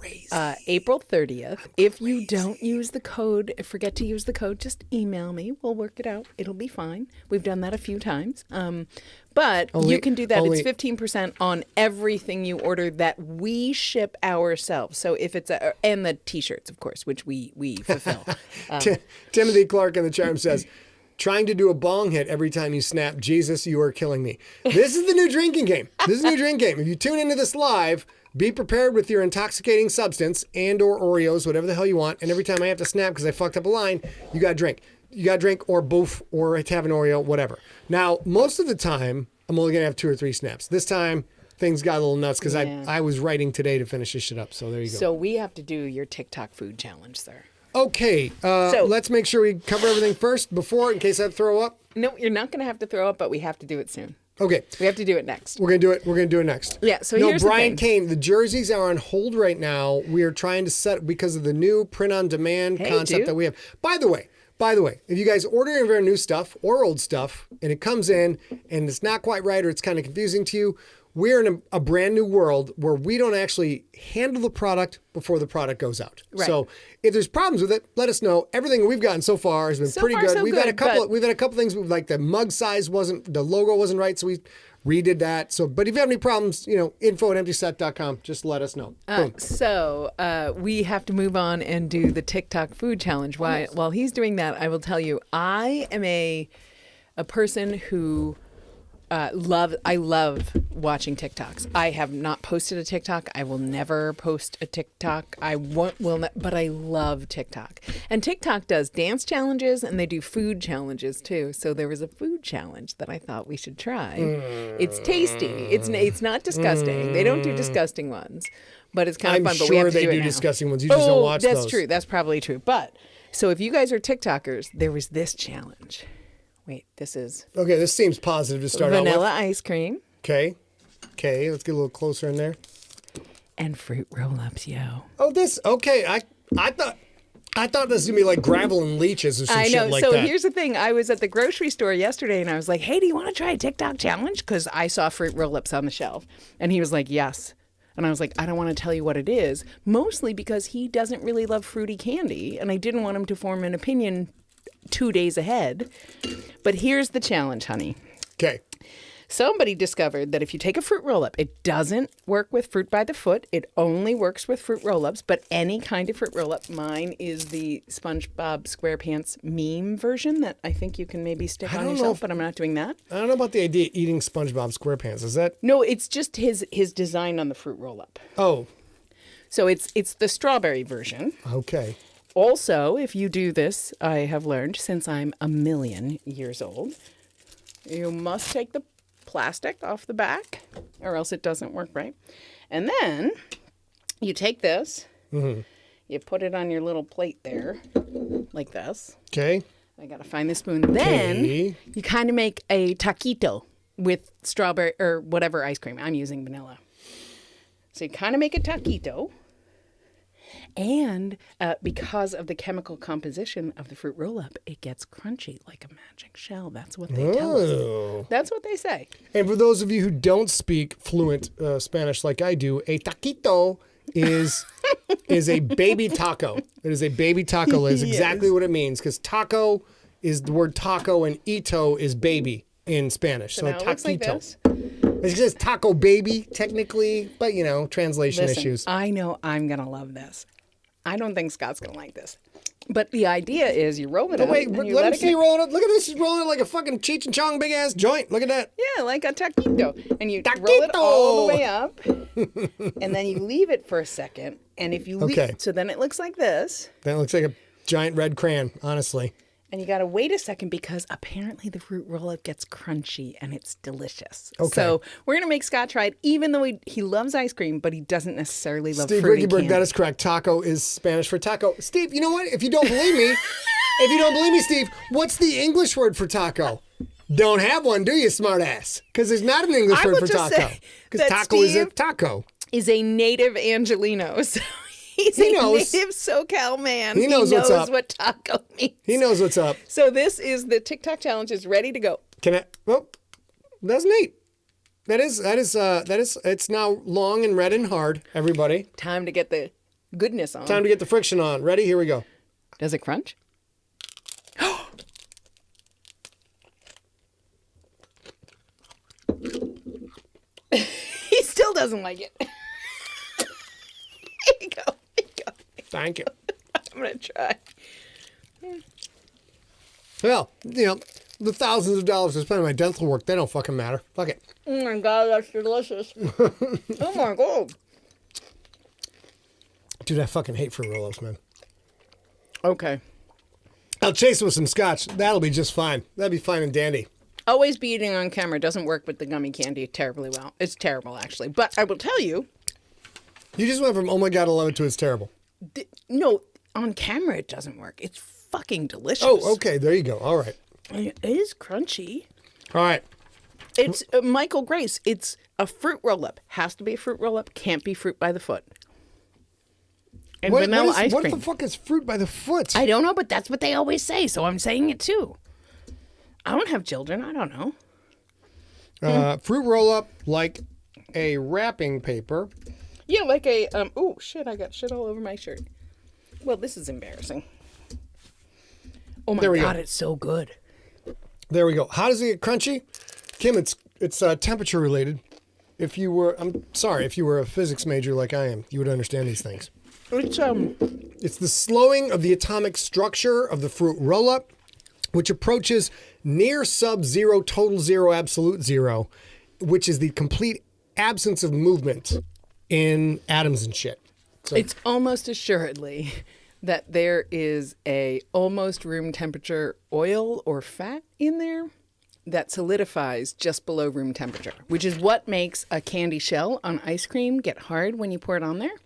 April 30th. If you don't use the code, forget to use the code, just email me. We'll work it out. It'll be fine. We've done that a few times. But you can do that. It's 15% on everything you order that we ship ourselves. So if it's and the T-shirts, of course, which we fulfill. Timothy Clark in the charm says, trying to do a bong hit every time you snap, Jesus, you are killing me. This is the new drinking game. If you tune into this live, be prepared with your intoxicating substance and or Oreos, whatever the hell you want. And every time I have to snap because I fucked up a line, you got to drink. You got to drink or boof or have an Oreo, whatever. Now, most of the time, I'm only going to have 2 or 3 snaps. This time, things got a little nuts because I was writing today to finish this shit up. So there you go. So we have to do your TikTok food challenge, sir. Okay, let's make sure we cover everything first in case I throw up. No, you're not going to have to throw up, but we have to do it soon. Okay. We have to do it next. We're gonna do it next. Yeah, so here's the Brian thing. Kane, the jerseys are on hold right now. We are trying to set because of the new print on demand concept that we have. By the way, if you guys order any of our new stuff or old stuff and it comes in and it's not quite right or it's kind of confusing to you, we're in a brand new world where we don't actually handle the product before the product goes out. Right. So if there's problems with it, let us know. Everything we've gotten so far has been pretty good. We've had a couple things like the mug size the logo wasn't right, so we redid that. So, but if you have any problems, info@emptyset.com, just let us know. Boom. So we have to move on and do the TikTok food challenge. While he's doing that, I will tell you, I am a person who I love watching TikToks. I have not posted a TikTok. I will never post a TikTok. But I love TikTok. And TikTok does dance challenges and they do food challenges too. So there was a food challenge that I thought we should try. It's tasty. It's not disgusting. They don't do disgusting ones, but it's kind of fun. But we have to do it now. They do disgusting ones. You just don't watch those. That's true. That's probably true. But so if you guys are TikTokers, there was this challenge. Wait, this is... Okay, this seems positive to start out with. Vanilla ice cream. Okay, let's get a little closer in there. And fruit roll-ups, yo. Oh, okay. I thought this was going to be like gravel and leeches or some shit like that. So here's the thing. I was at the grocery store yesterday and I was like, hey, do you want to try a TikTok challenge? Because I saw fruit roll-ups on the shelf. And he was like, yes. And I was like, I don't want to tell you what it is. Mostly because he doesn't really love fruity candy. And I didn't want him to form an opinion 2 days ahead. But here's the challenge, honey. Okay. Somebody discovered that if you take a fruit roll-up, it doesn't work with fruit by the foot. It only works with fruit roll-ups, but any kind of fruit roll-up. Mine is the SpongeBob SquarePants meme version that I think you can maybe stick on yourself, but I'm not doing that. I don't know about the idea of eating SpongeBob SquarePants. Is that? No, it's just his design on the fruit roll-up. Oh. So it's the strawberry version. Okay. Also, if you do this, I have learned since I'm 1,000,000 years old, you must take the plastic off the back or else it doesn't work right. And then you take this, you put it on your little plate there like this. Okay. I got to find the spoon. Then you kind of make a taquito with strawberry or whatever ice cream. I'm using vanilla. So you kind of make a taquito. And because of the chemical composition of the fruit roll-up, it gets crunchy like a magic shell. That's what they tell us. That's what they say. And for those of you who don't speak fluent Spanish like I do, a taquito is a baby taco. It is a baby taco is exactly what it means because taco is the word taco and ito is baby in Spanish. So a taquito. Looks like this. It says taco baby technically, but translation issues. I know I'm going to love this. I don't think Scott's going to like this. But the idea is you roll it up. Wait, let him see you rolling up. Look at this. He's rolling it like a fucking Cheech and Chong big ass joint. Look at that. Yeah, like a taquito. And you roll it all the way up. And then you leave it for a second. And if you leave it, so then it looks like this. That looks like a giant red crayon, honestly. And you got to wait a second because apparently the fruit roll-up gets crunchy and it's delicious. Okay. So we're going to make Scott try it, even though he loves ice cream, but he doesn't necessarily love Steve fruity Rickenberg, candy. that is correct. Taco is Spanish for taco. Steve, you know what? If you don't believe me, Steve, what's the English word for taco? Don't have one, do you, smartass? Because there's not an English word for taco. Because taco is a taco. Is a native Angelino, so he's a native SoCal man. He knows what's up. What taco means. He knows what's up. So this is the TikTok challenge is ready to go. Can I? Well, that's neat. That is. It's now long and red and hard. Everybody, Time to get the goodness on. time to get the friction on. Ready? Here we go. Does it crunch? He still doesn't like it. Here you go. Here you go. Thank you. I'm going to try. Well, the thousands of dollars I spent on my dental work, they don't fucking matter. Fuck it. Oh my God, that's delicious. Oh my God. Dude, I fucking hate fruit roll-ups, man. Okay. I'll chase it with some scotch. That'll be just fine. That'd be fine and dandy. Always be eating on camera doesn't work with the gummy candy terribly well. It's terrible, actually. But I will tell you. You just went from, oh my God, I love it to it's terrible. No, on camera it doesn't work. It's fucking delicious. Oh, okay. There you go. All right. It is crunchy. All right. It's Michael Grace. It's a fruit roll-up. Has to be a fruit roll-up. Can't be fruit by the foot. And vanilla ice cream. What the fuck is fruit by the foot? I don't know, but that's what they always say, so I'm saying it too. I don't have children. I don't know. Fruit roll-up like a wrapping paper. Yeah, like a oh shit! I got shit all over my shirt. Well, this is embarrassing. Oh my God, it's so good. There we go. How does it get crunchy? Kim, it's temperature related. I'm sorry, if you were a physics major like I am, you would understand these things. It's the slowing of the atomic structure of the fruit roll-up, which approaches near sub-zero, total zero, absolute zero, which is the complete absence of movement in atoms and shit. So, it's almost assuredly that there is a almost room temperature oil or fat in there that solidifies just below room temperature, which is what makes a candy shell on ice cream get hard when you pour it on there.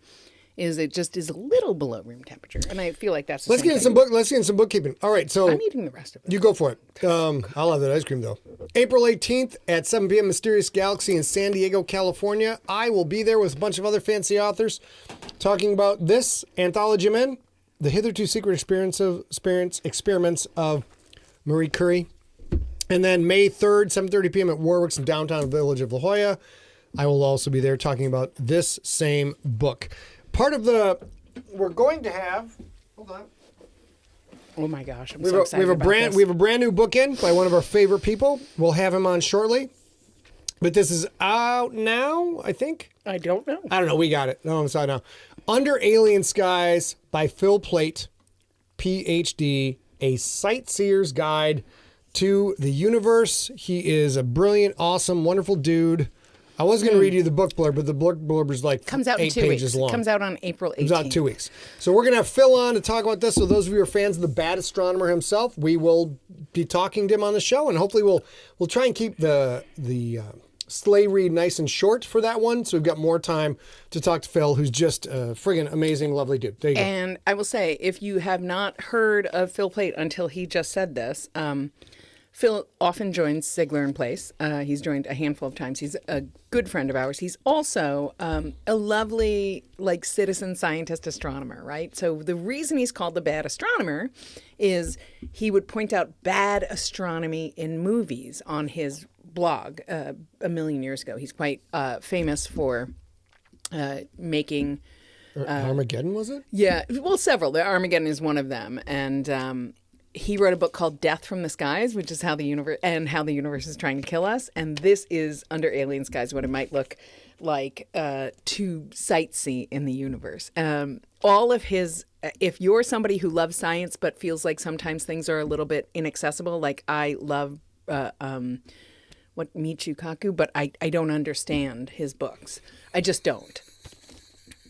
It just is a little below room temperature, and I feel like that's the let's get in some bookkeeping. All right, so I'm eating the rest of it. You go for it. I'll have that ice cream though. April 18th at 7 p.m. Mysterious Galaxy in San Diego, California. I will be there with a bunch of other fancy authors talking about this anthology men, the hitherto secret experiments of Marie Curie. And then May 3rd, 7:30 p.m. at Warwick's in downtown village of La Jolla. I will also be there talking about this same book. We're going to have, hold on. Oh my gosh, I'm so excited we have a brand new book in by one of our favorite people. We'll have him on shortly. But this is out now, I think. I don't know. I don't know. We got it. No, it's out now. Under Alien Skies by Phil Plait, PhD, a sightseer's guide to the universe. He is a brilliant, awesome, wonderful dude. I was going to read you the book blurb, but the book blurb is like Comes out 8 in 2 pages weeks. long. Comes out on April 18th. Comes out in 2 weeks. So we're going to have Phil on to talk about this. So those of you who are fans of the bad astronomer himself, we will be talking to him on the show, and hopefully we'll try and keep the sleigh read nice and short for that one. So we've got more time to talk to Phil, who's just a friggin' amazing, lovely dude. There you go. And I will say, if you have not heard of Phil Plait until he just said this, Phil often joins Sigler and Place. He's joined a handful of times. He's a good friend of ours. He's also a lovely, citizen scientist astronomer, right? So the reason he's called the bad astronomer is he would point out bad astronomy in movies on his blog a million years ago. He's quite famous for making... Armageddon, was it? Yeah, well, several. The Armageddon is one of them. And... he wrote a book called Death from the Skies, which is how the universe is trying to kill us. And this is Under Alien Skies, what it might look like to sightsee in the universe. All of his, if you're somebody who loves science but feels like sometimes things are a little bit inaccessible, like I love Michio Kaku, but I don't understand his books. I just don't.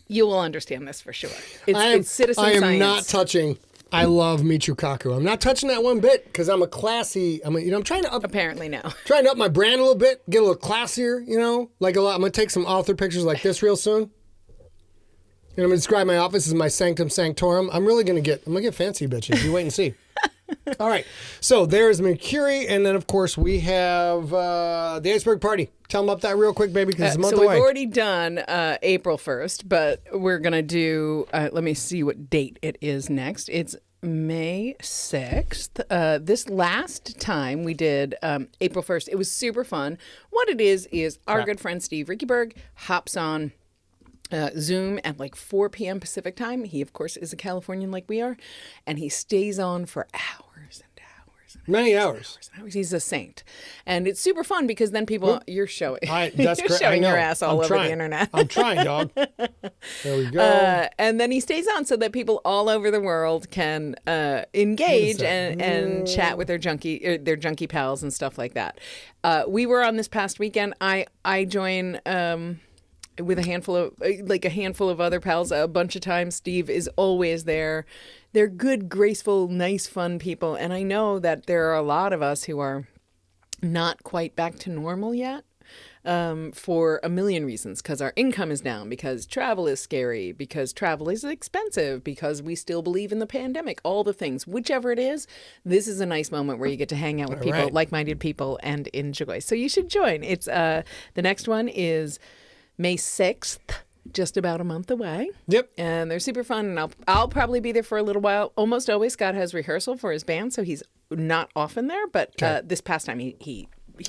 You will understand this for sure. It's citizen science. I am not touching I love Michikaku. I'm not touching that one bit because I'm a classy. I'm trying to Apparently no. trying to up my brand a little bit, get a little classier. Like a lot. I'm gonna take some author pictures like this real soon. And I'm gonna describe my office as my sanctum sanctorum. I'm gonna get fancy, bitches. You wait and see. All right. So there's Mercury, and then of course we have the Iceberg Party. Tell them about that real quick, baby, because it's a month so away. we've already done April 1st, but we're going to do, let me see what date it is next. It's May 6th. This last time we did April 1st, it was super fun. What it is our good friend Steve Rickyberg hops on Zoom at like 4 p.m. Pacific time. He, of course, is a Californian like we are, and he stays on for hours. Many hours. He's a saint. And it's super fun because then people, you're showing, That's you're showing your ass all over the internet. I'm trying, dog. There we go. And then he stays on so that people all over the world can engage and chat with their junkie pals and stuff like that. We were on this past weekend. I join with a handful of other pals a bunch of times. Steve is always there. They're good, graceful, nice, fun people. And I know that there are a lot of us who are not quite back to normal yet for a million reasons. Because our income is down, because travel is scary, because travel is expensive, because we still believe in the pandemic, all the things. Whichever it is, this is a nice moment where you get to hang out with people, like-minded people, and enjoy. So you should join. It's the next one is May 6th. Just about a month away. Yep. And they're super fun, and I'll probably be there for a little while. Almost always Scott has rehearsal for his band, so he's not often there, but this past time he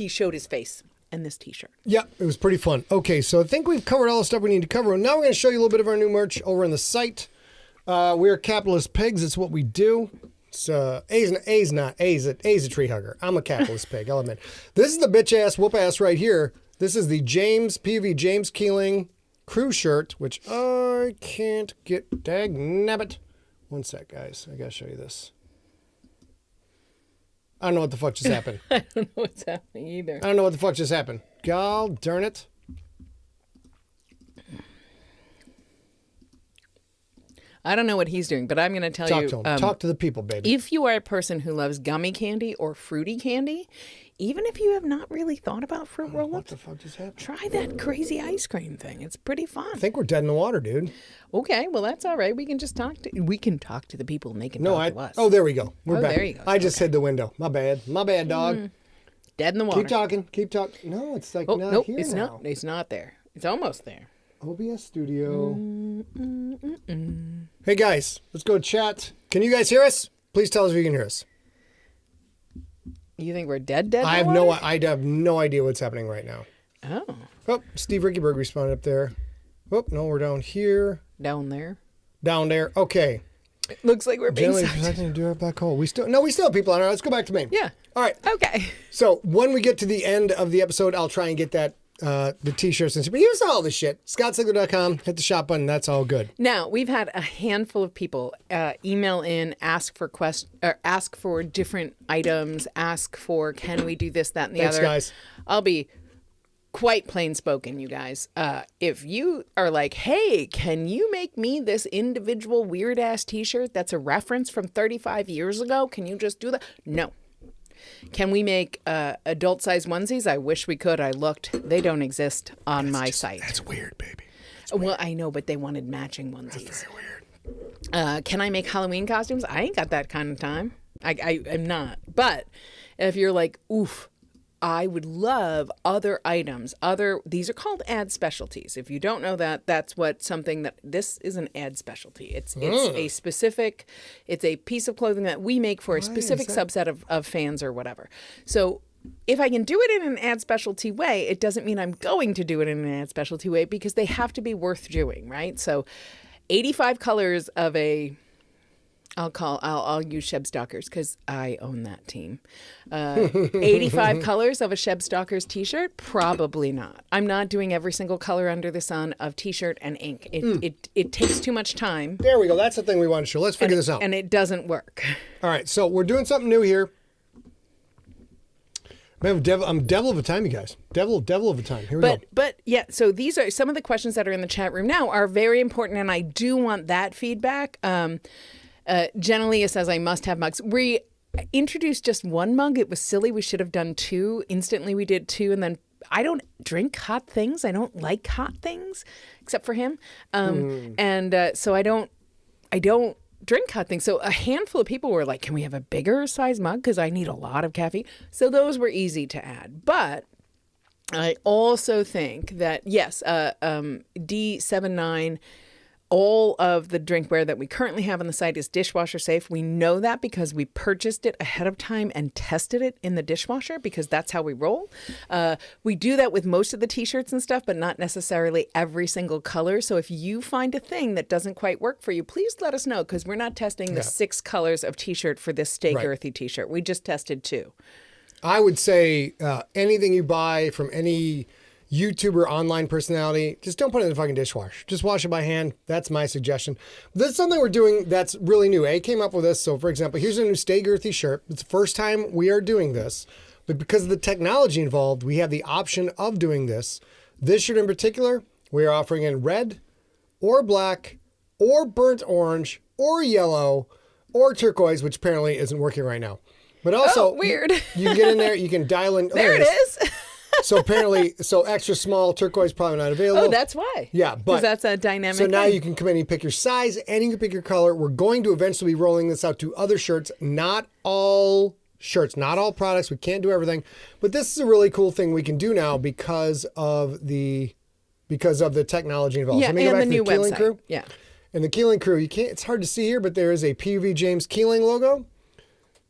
showed his face in this t-shirt. Yeah, it was pretty fun. Okay, so I think we've covered all the stuff we need to cover. Now we're going to show you a little bit of our new merch over on the site. We're capitalist pigs. It's what we do. It's A's a tree hugger. I'm a capitalist pig, I'll admit. This is the bitch ass whoop ass right here. This is the PV James Keeling crew shirt, which I can't get. Dag nabbit. One sec, guys. I gotta show you this. I don't know what the fuck just happened. I don't know what's happening either. I don't know what the fuck just happened. God darn it. I don't know what he's doing, but I'm going to tell you. Talk to him. Talk to the people, baby. If you are a person who loves gummy candy or fruity candy, even if you have not really thought about fruit roll-ups, what the fuck just happened? Try that crazy ice cream thing. It's pretty fun. I think we're dead in the water, dude. Okay, well that's all right. We can just talk to the people, and they can talk to us. Oh, there we go. We're back. There you go. I just hid the window. My bad, dog. Dead in the water. Keep talking. No, it's like not here now. It's not there. It's almost there. OBS Studio. Hey guys, let's go chat. Can you guys hear us? Please tell us if you can hear us. You think we're dead? I have no idea what's happening right now. Oh, Steve Rickyberg responded up there. Oh, no, we're down here. Down there. Okay. It looks like we're being sucked. Do our black hole. We still have people on. All right, let's go back to me. Yeah. All right. Okay. So when we get to the end of the episode, I'll try and get that the t-shirts and but use all the shit. ScottSigler.com. Hit the shop button. That's all good. Now we've had a handful of people email in, ask for different items, ask for can we do this, that, and the other. Thanks, guys. I'll be quite plain spoken, you guys. If you are like, hey, can you make me this individual weird ass t-shirt that's a reference from 35 years ago? Can you just do that? No. Can we make adult size onesies? I wish we could. I looked. They don't exist on my site. That's weird, baby. Well, I know, but they wanted matching onesies. That's very weird. Can I make Halloween costumes? I ain't got that kind of time. I'm not. But if you're like, oof, I would love other items. These are called ad specialties. If you don't know that, that's this is an ad specialty. It's a specific, it's a piece of clothing that we make for a specific subset of fans or whatever. So if I can do it in an ad specialty way, it doesn't mean I'm going to do it in an ad specialty way because they have to be worth doing, right? So 85 colors of I'll use Sheb Stalkers because I own that team. 85 colors of a Sheb Stalkers t-shirt? Probably not. I'm not doing every single color under the sun of t-shirt and ink. It takes too much time. There we go. That's the thing we want to show. Let's figure this out. And it doesn't work. All right. So we're doing something new here. I'm devil of a time, you guys. Devil of a time. Here we go. But yeah, so these are some of the questions that are in the chat room now are very important, and I do want that feedback. Generally, it says I must have mugs. We introduced just one mug. It was silly. We should have done two. Instantly, we did two, and then I don't drink hot things. I don't like hot things, except for him. And so I don't drink hot things. So a handful of people were like, "Can we have a bigger size mug? Because I need a lot of caffeine." So those were easy to add, but I also think that, yes, D79, all of the drinkware that we currently have on the site is dishwasher safe. We know that because we purchased it ahead of time and tested it in the dishwasher because that's how we roll. We do that with most of the t-shirts and stuff, but not necessarily every single color. So if you find a thing that doesn't quite work for you, please let us know because we're not testing the 6 colors of t-shirt for this Steak Earthy t-shirt. We just tested 2. I would say anything you buy from any YouTuber online personality, just don't put it in the fucking dishwasher. Just wash it by hand. That's my suggestion. This is something we're doing that's really new. A came up with this. So, for example, here's a new Stay Girthy shirt. It's the first time we are doing this. But because of the technology involved, we have the option of doing this. This shirt in particular, we are offering in red or black or burnt orange or yellow or turquoise, which apparently isn't working right now. But also, weird. You can get in there. You can dial in. There it is. So apparently, extra small turquoise probably not available. Oh, that's why. Yeah, but that's a dynamic. So now you can come in and pick your size and you can pick your color. We're going to eventually be rolling this out to other shirts. Not all shirts, not all products. We can't do everything, but this is a really cool thing we can do now because of the technology involved. Yeah, so and the new Keeling website. Crew. Yeah, and the Keeling Crew. You can't. It's hard to see here, but there is a PUV James Keeling logo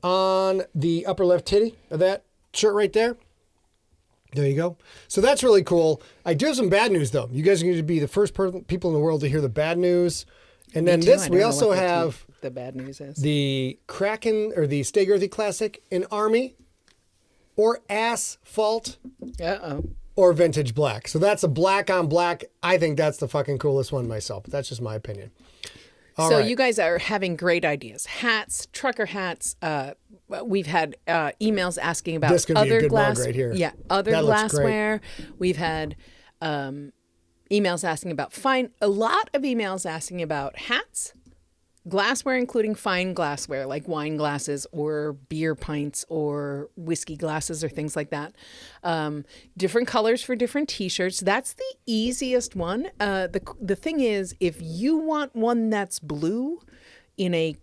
on the upper left titty of that shirt right there. There you go. So that's really cool. I do have some bad news, though. You guys are going to be the first people in the world to hear the bad news. And then we also have the bad news is the Kraken or the Stay Girthy Classic in Army or Asphalt or Vintage Black. So that's a black on black. I think that's the fucking coolest one myself. That's just my opinion. So you guys are having great ideas. Hats, trucker hats. We've had emails asking about this could be other a good glass. mug right here. Yeah, other that glassware. We've had emails asking about a lot of emails asking about hats, glassware, including fine glassware like wine glasses or beer pints or whiskey glasses or things like that. Different colors for different t-shirts. That's the easiest one. The thing is, if you want one that's blue in a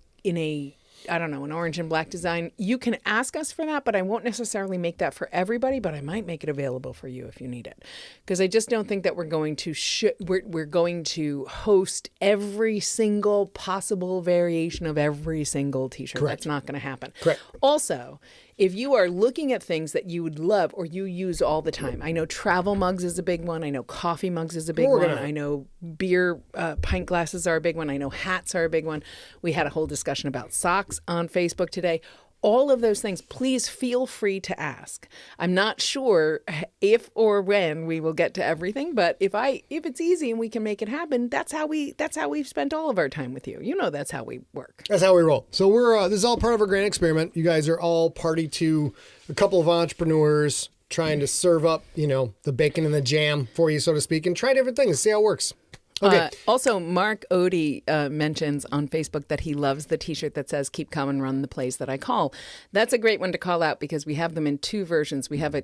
I don't know, an orange and black design, you can ask us for that, but I won't necessarily make that for everybody, but I might make it available for you if you need it. Because I just don't think that we're going to we're going to host every single possible variation of every single t-shirt. Correct. That's not going to happen. Correct. Also, if you are looking at things that you would love or you use all the time, I know travel mugs is a big one. I know coffee mugs is a big one. I know beer pint glasses are a big one. I know hats are a big one. We had a whole discussion about socks on Facebook today. All of those things, please feel free to ask. I'm not sure if or when we will get to everything, but if it's easy and we can make it happen, that's how we've spent all of our time with you. You know, that's how we work. That's how we roll. So this is all part of our grand experiment. You guys are all party to a couple of entrepreneurs trying to serve up, the bacon and the jam for you, so to speak, and try different things, see how it works. Okay. Also, Mark Odie mentions on Facebook that he loves the t-shirt that says, "Keep calm and run the plays that I call." That's a great one to call out because we have them in 2 versions. We have a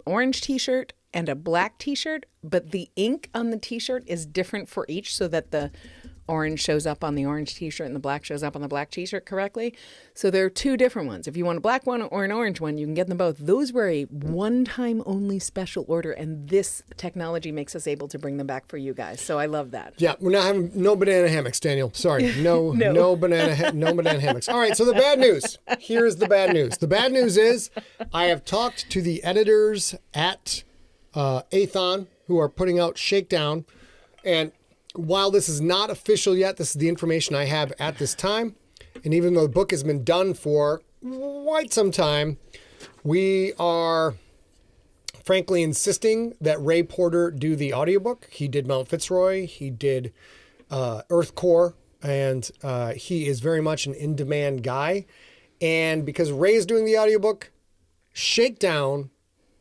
orange t-shirt and a black t-shirt, but the ink on the t-shirt is different for each so that the orange shows up on the orange t-shirt and the black shows up on the black t-shirt correctly. So there are 2 different ones. If you want a black one or an orange one, you can get them both. Those were a one-time only special order, and this technology makes us able to bring them back for you guys. So I love that. Yeah, we're not having no banana hammocks, Daniel. Sorry, no banana hammocks. All right, so the bad news. Here's the bad news. The bad news is I have talked to the editors at Athon who are putting out Shakedown, and while this is not official yet, this is the information I have at this time. And even though the book has been done for quite some time, we are frankly insisting that Ray Porter do the audiobook. He did Mount Fitzroy. He did Earth Core. And he is very much an in-demand guy. And because Ray is doing the audiobook, Shakedown,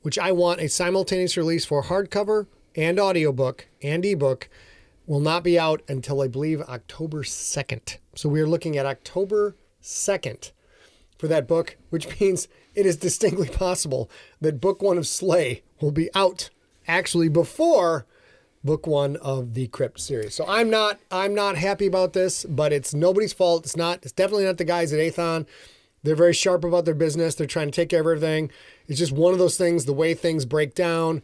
which I want a simultaneous release for hardcover and audiobook and ebook, will not be out until I believe October 2nd. So we are looking at October 2nd for that book, which means it is distinctly possible that book 1 of Slay will be out actually before book 1 of the Crypt series. So I'm not happy about this, but it's nobody's fault. It's definitely not the guys at Athon. They're very sharp about their business. They're trying to take care of everything. It's just one of those things, the way things break down.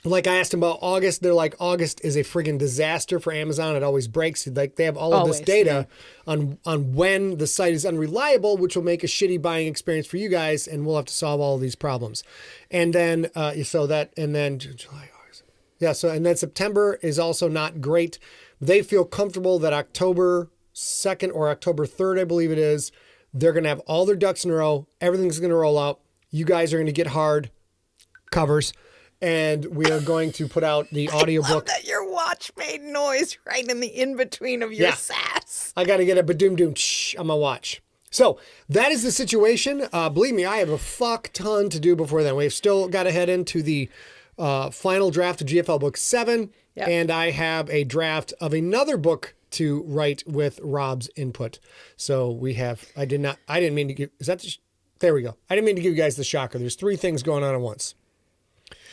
Like I asked them about August, they're like, August is a friggin' disaster for Amazon. It always breaks. Like they have all of this data on when the site is unreliable, which will make a shitty buying experience for you guys, and we'll have to solve all of these problems. And then July, August. Yeah, and then September is also not great. They feel comfortable that October 2nd or October 3rd, I believe it is, they're going to have all their ducks in a row. Everything's going to roll out. You guys are going to get hard covers. And we are going to put out the audiobook. I love that your watch made noise right in the in-between of your sass. I got to get a badoom-doom on my watch. So that is the situation. Believe me, I have a fuck ton to do before then. We've still got to head into the final draft of GFL Book 7. Yep. And I have a draft of another book to write with Rob's input. So I didn't mean to give, there we go. I didn't mean to give you guys the shocker. There's 3 things going on at once.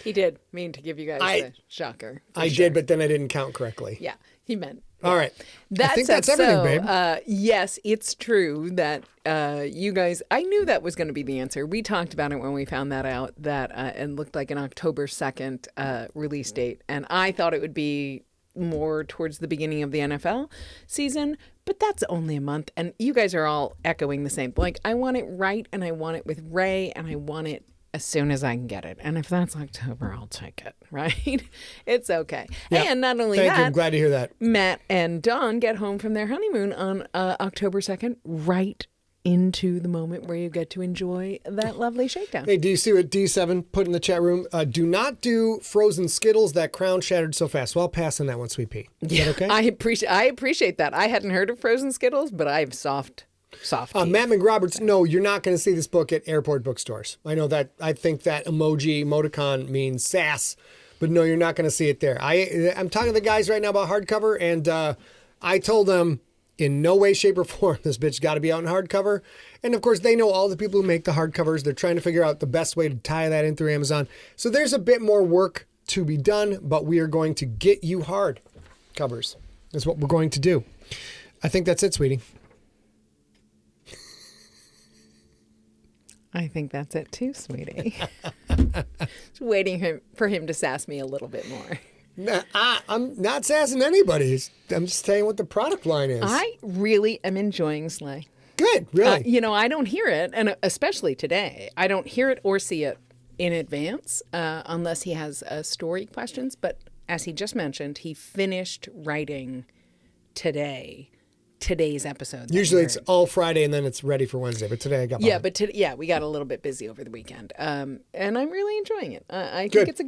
He did mean to give you guys the shocker. I did, but then I didn't count correctly. Yeah, he meant. All right. I think that's everything, babe. Yes, it's true that you guys, I knew that was going to be the answer. We talked about it when we found that out, that it looked like an October 2nd release date. And I thought it would be more towards the beginning of the NFL season, but that's only a month. And you guys are all echoing the same. Like, I want it right, and I want it with Ray, and I want it as soon as I can get it. And if that's October, I'll take it, right? It's okay. Yeah. And not only Thank you. I'm glad to hear that. Matt and Dawn get home from their honeymoon on October 2nd, right into the moment where you get to enjoy that lovely shakedown. Hey, do you see what D7 put in the chat room? Do not do frozen Skittles. That crown shattered so fast. Well, I'll pass on that one, Sweet Pea. Is that okay? I appreciate that. I hadn't heard of frozen Skittles, but I have soft Matt McRoberts, no, you're not going to see this book at airport bookstores. I know that. I think that emoticon means sass, but no, you're not going to see it there. I'm talking to the guys right now about hardcover, and I told them in no way, shape, or form this bitch got to be out in hardcover. And of course, they know all the people who make the hardcovers. They're trying to figure out the best way to tie that in through Amazon. So there's a bit more work to be done, but we are going to get you hard covers. That's what we're going to do. I think that's it, sweetie. I think that's it too, sweetie. Just waiting for him to sass me a little bit more. Nah, I'm not sassing anybody. I'm just saying what the product line is. I really am enjoying Slay. Good, really. I don't hear it, and especially today, I don't hear it or see it in advance unless he has story questions. But as he just mentioned, he finished writing today's episode. Usually it's all Friday and then it's ready for Wednesday, but today I got behind. We got a little bit busy over the weekend, and I'm really enjoying it. I think it's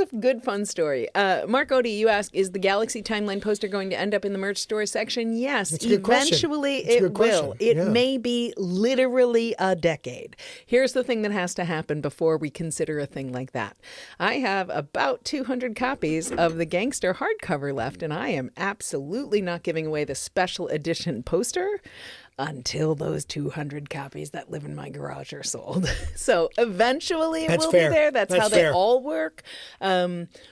a good fun story. Mark Odie, you ask, is the Galaxy Timeline poster going to end up in the merch store section? Yes, eventually it will. It may be literally a decade. Here's the thing that has to happen before we consider a thing like that. I have about 200 copies of the Gangster hardcover left, and I am absolutely not giving away the special edition poster until those 200 copies that live in my garage are sold. So eventually it will be there. That's how they all work.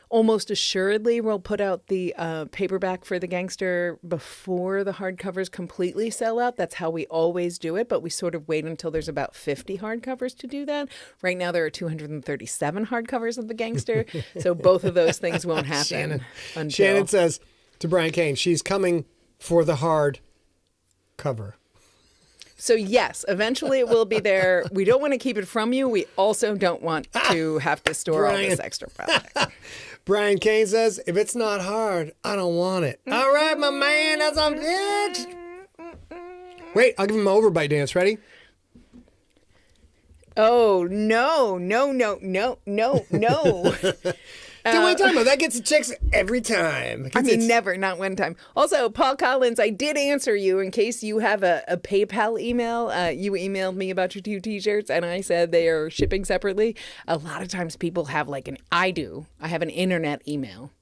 Almost assuredly we'll put out the paperback for the Gangster before the hardcovers completely sell out. That's how we always do it, but we sort of wait until there's about 50 hardcovers to do that. Right now there are 237 hardcovers of the Gangster, so both of those things won't happen. Shannon says to Brian Kane, she's coming for the hard cover. So yes, eventually it will be there. We don't want to keep it from you. We also don't want to have to store all this extra product. Brian Kane says, if it's not hard, I don't want it. All right, my man. That's on it. Wait, I'll give him an overbite dance. Ready? Oh, no. What are you talking about? That gets the chicks every time. Never, not one time. Also, Paul Collins, I did answer you in case you have a PayPal email. You emailed me about your 2 T-shirts, and I said they are shipping separately. A lot of times people have I have an internet email.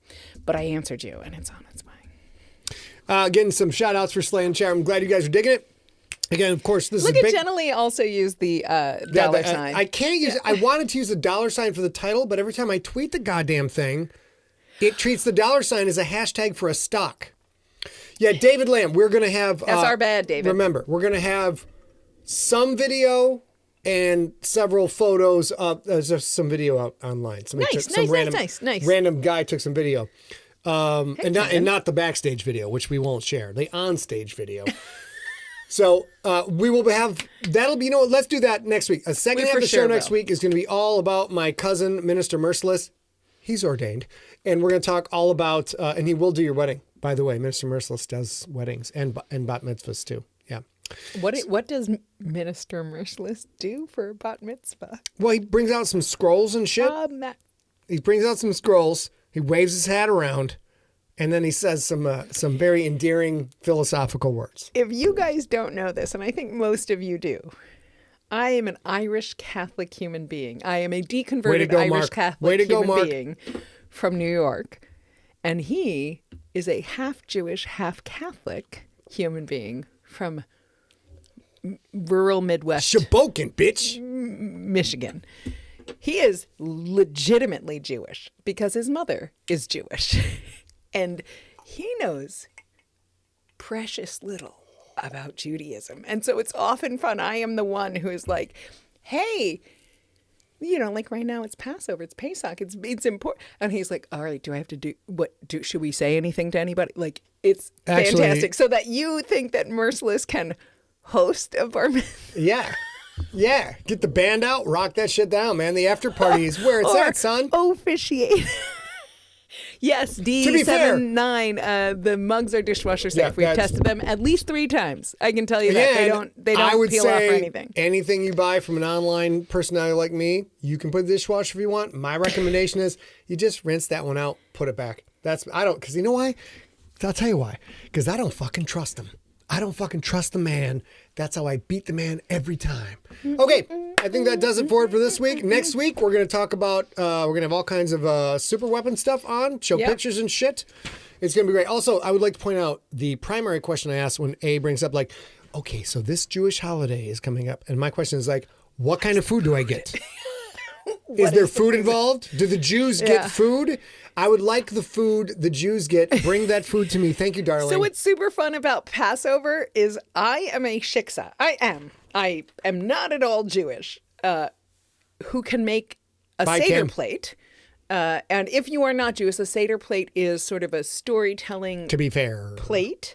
but I answered you, and it's on its way. Getting some shout outs for Slay and chat. I'm glad you guys are digging it. Again, of course, this Look is at big. Generally also use the dollar sign. I can't use it. I wanted to use the dollar sign for the title, but every time I tweet the goddamn thing, it treats the dollar sign as a hashtag for a stock. Yeah, David Lamb, we're going to have... That's our bad, David. Remember, we're going to have some video several photos of... There's just some video out online. Nice. Random guy took some video. And not the backstage video, which we won't share. The onstage video. So we will have... That'll be... You know what? Let's do that next week. A second half of the show next week is going to be all about my cousin, Minister Merciless. He's ordained. And we're going to talk all about... and he will do your wedding. By the way, Minister Merciless does weddings and bat mitzvahs too. Yeah. What does Minister Merciless do for bat mitzvah? Well, he brings out some scrolls and shit. He brings out some scrolls. He waves his hat around, and then he says some very endearing philosophical words. If you guys don't know this, and I think most of you do, I am an Irish Catholic human being. I am a deconverted Irish Catholic human being from New York, and he is a half Jewish, half Catholic human being from rural Midwest. Shabokin, bitch. Michigan. He is legitimately Jewish because his mother is Jewish. And he knows precious little about Judaism. And so it's often fun. I am the one who is like, hey, like right now it's Passover, it's Pesach, it's important. And he's like, all right, do I have to should we say anything to anybody? Like, it's fantastic. So that you think that Merciless can host a bar mitzvah. Yeah. Get the band out, rock that shit down, man. The after party is where it's at, son. Officiate. Yes, D79. The mugs are dishwasher safe. We've tested them at least 3 times. I can tell you that they don't peel off or anything. Anything you buy from an online personality like me, you can put in the dishwasher if you want. My recommendation is you just rinse that one out, put it back. Because you know why? I'll tell you why. Because I don't fucking trust him. I don't fucking trust the man. That's how I beat the man every time. Okay, I think that does it for this week. Next week, we're going to talk about, we're going to have all kinds of super weapon stuff on, show pictures and shit. It's going to be great. Also, I would like to point out the primary question I asked when A brings up, like, okay, so this Jewish holiday is coming up. And my question is like, what kind of food do I get? Is there food involved? Do the Jews get food? I would like the food the Jews get. Bring that food to me. Thank you, darling. So what's super fun about Passover is I am a shiksa. I am not at all Jewish, who can make a Seder plate. And if you are not Jewish, a Seder plate is sort of a storytelling plate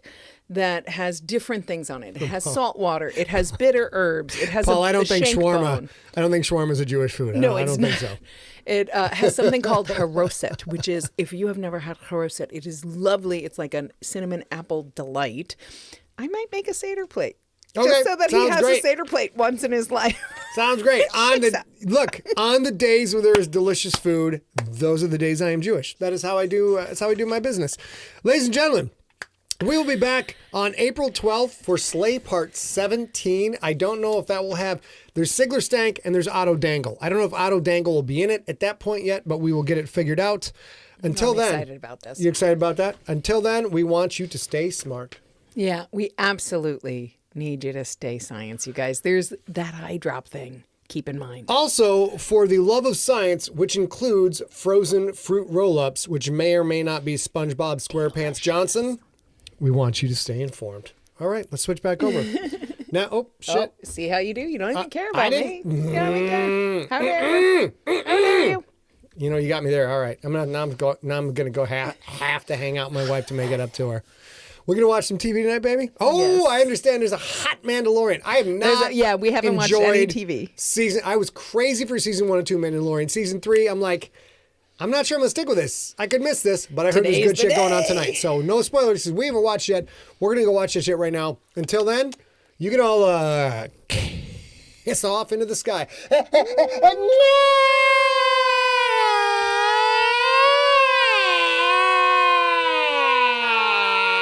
that has different things on it. It has salt water. It has bitter herbs. It has I don't think shawarma is a Jewish food. No, I don't think so. It has something called haroset, which is, if you have never had haroset, it is lovely. It's like a cinnamon apple delight. I might make a Seder plate. Okay, just so that he has great. A Seder plate once in his life. Sounds great. On the days where there is delicious food, those are the days I am Jewish. That is how I do. That's how I do my business. Ladies and gentlemen, we will be back on April 12th for Slay Part 17. I don't know if that will have... There's Sigler Stank and there's Otto Dangle. I don't know if Otto Dangle will be in it at that point yet, but we will get it figured out. Until then... I'm excited about this. You excited about that? Until then, we want you to stay smart. Yeah, we absolutely need you to stay science, you guys. There's that eye drop thing. Keep in mind. Also, for the love of science, which includes frozen fruit roll-ups, which may or may not be SpongeBob SquarePants Johnson... We want you to stay informed. All right, let's switch back over. Now, shit. Oh, see how you do? You don't even care about me. You don't even care. How dare you? You know, you got me there. All right. Now I'm going to go have to hang out with my wife to make it up to her. We're going to watch some TV tonight, baby? Oh, yes. I understand there's a hot Mandalorian. I have not we haven't watched any TV. I was crazy for season 1 and 2 Mandalorian. Season 3, I'm like... I'm not sure I'm going to stick with this. I could miss this, but I heard there's good shit going on tonight. So no spoilers. We haven't watched yet. We're going to go watch this shit right now. Until then, you can all kiss off into the sky.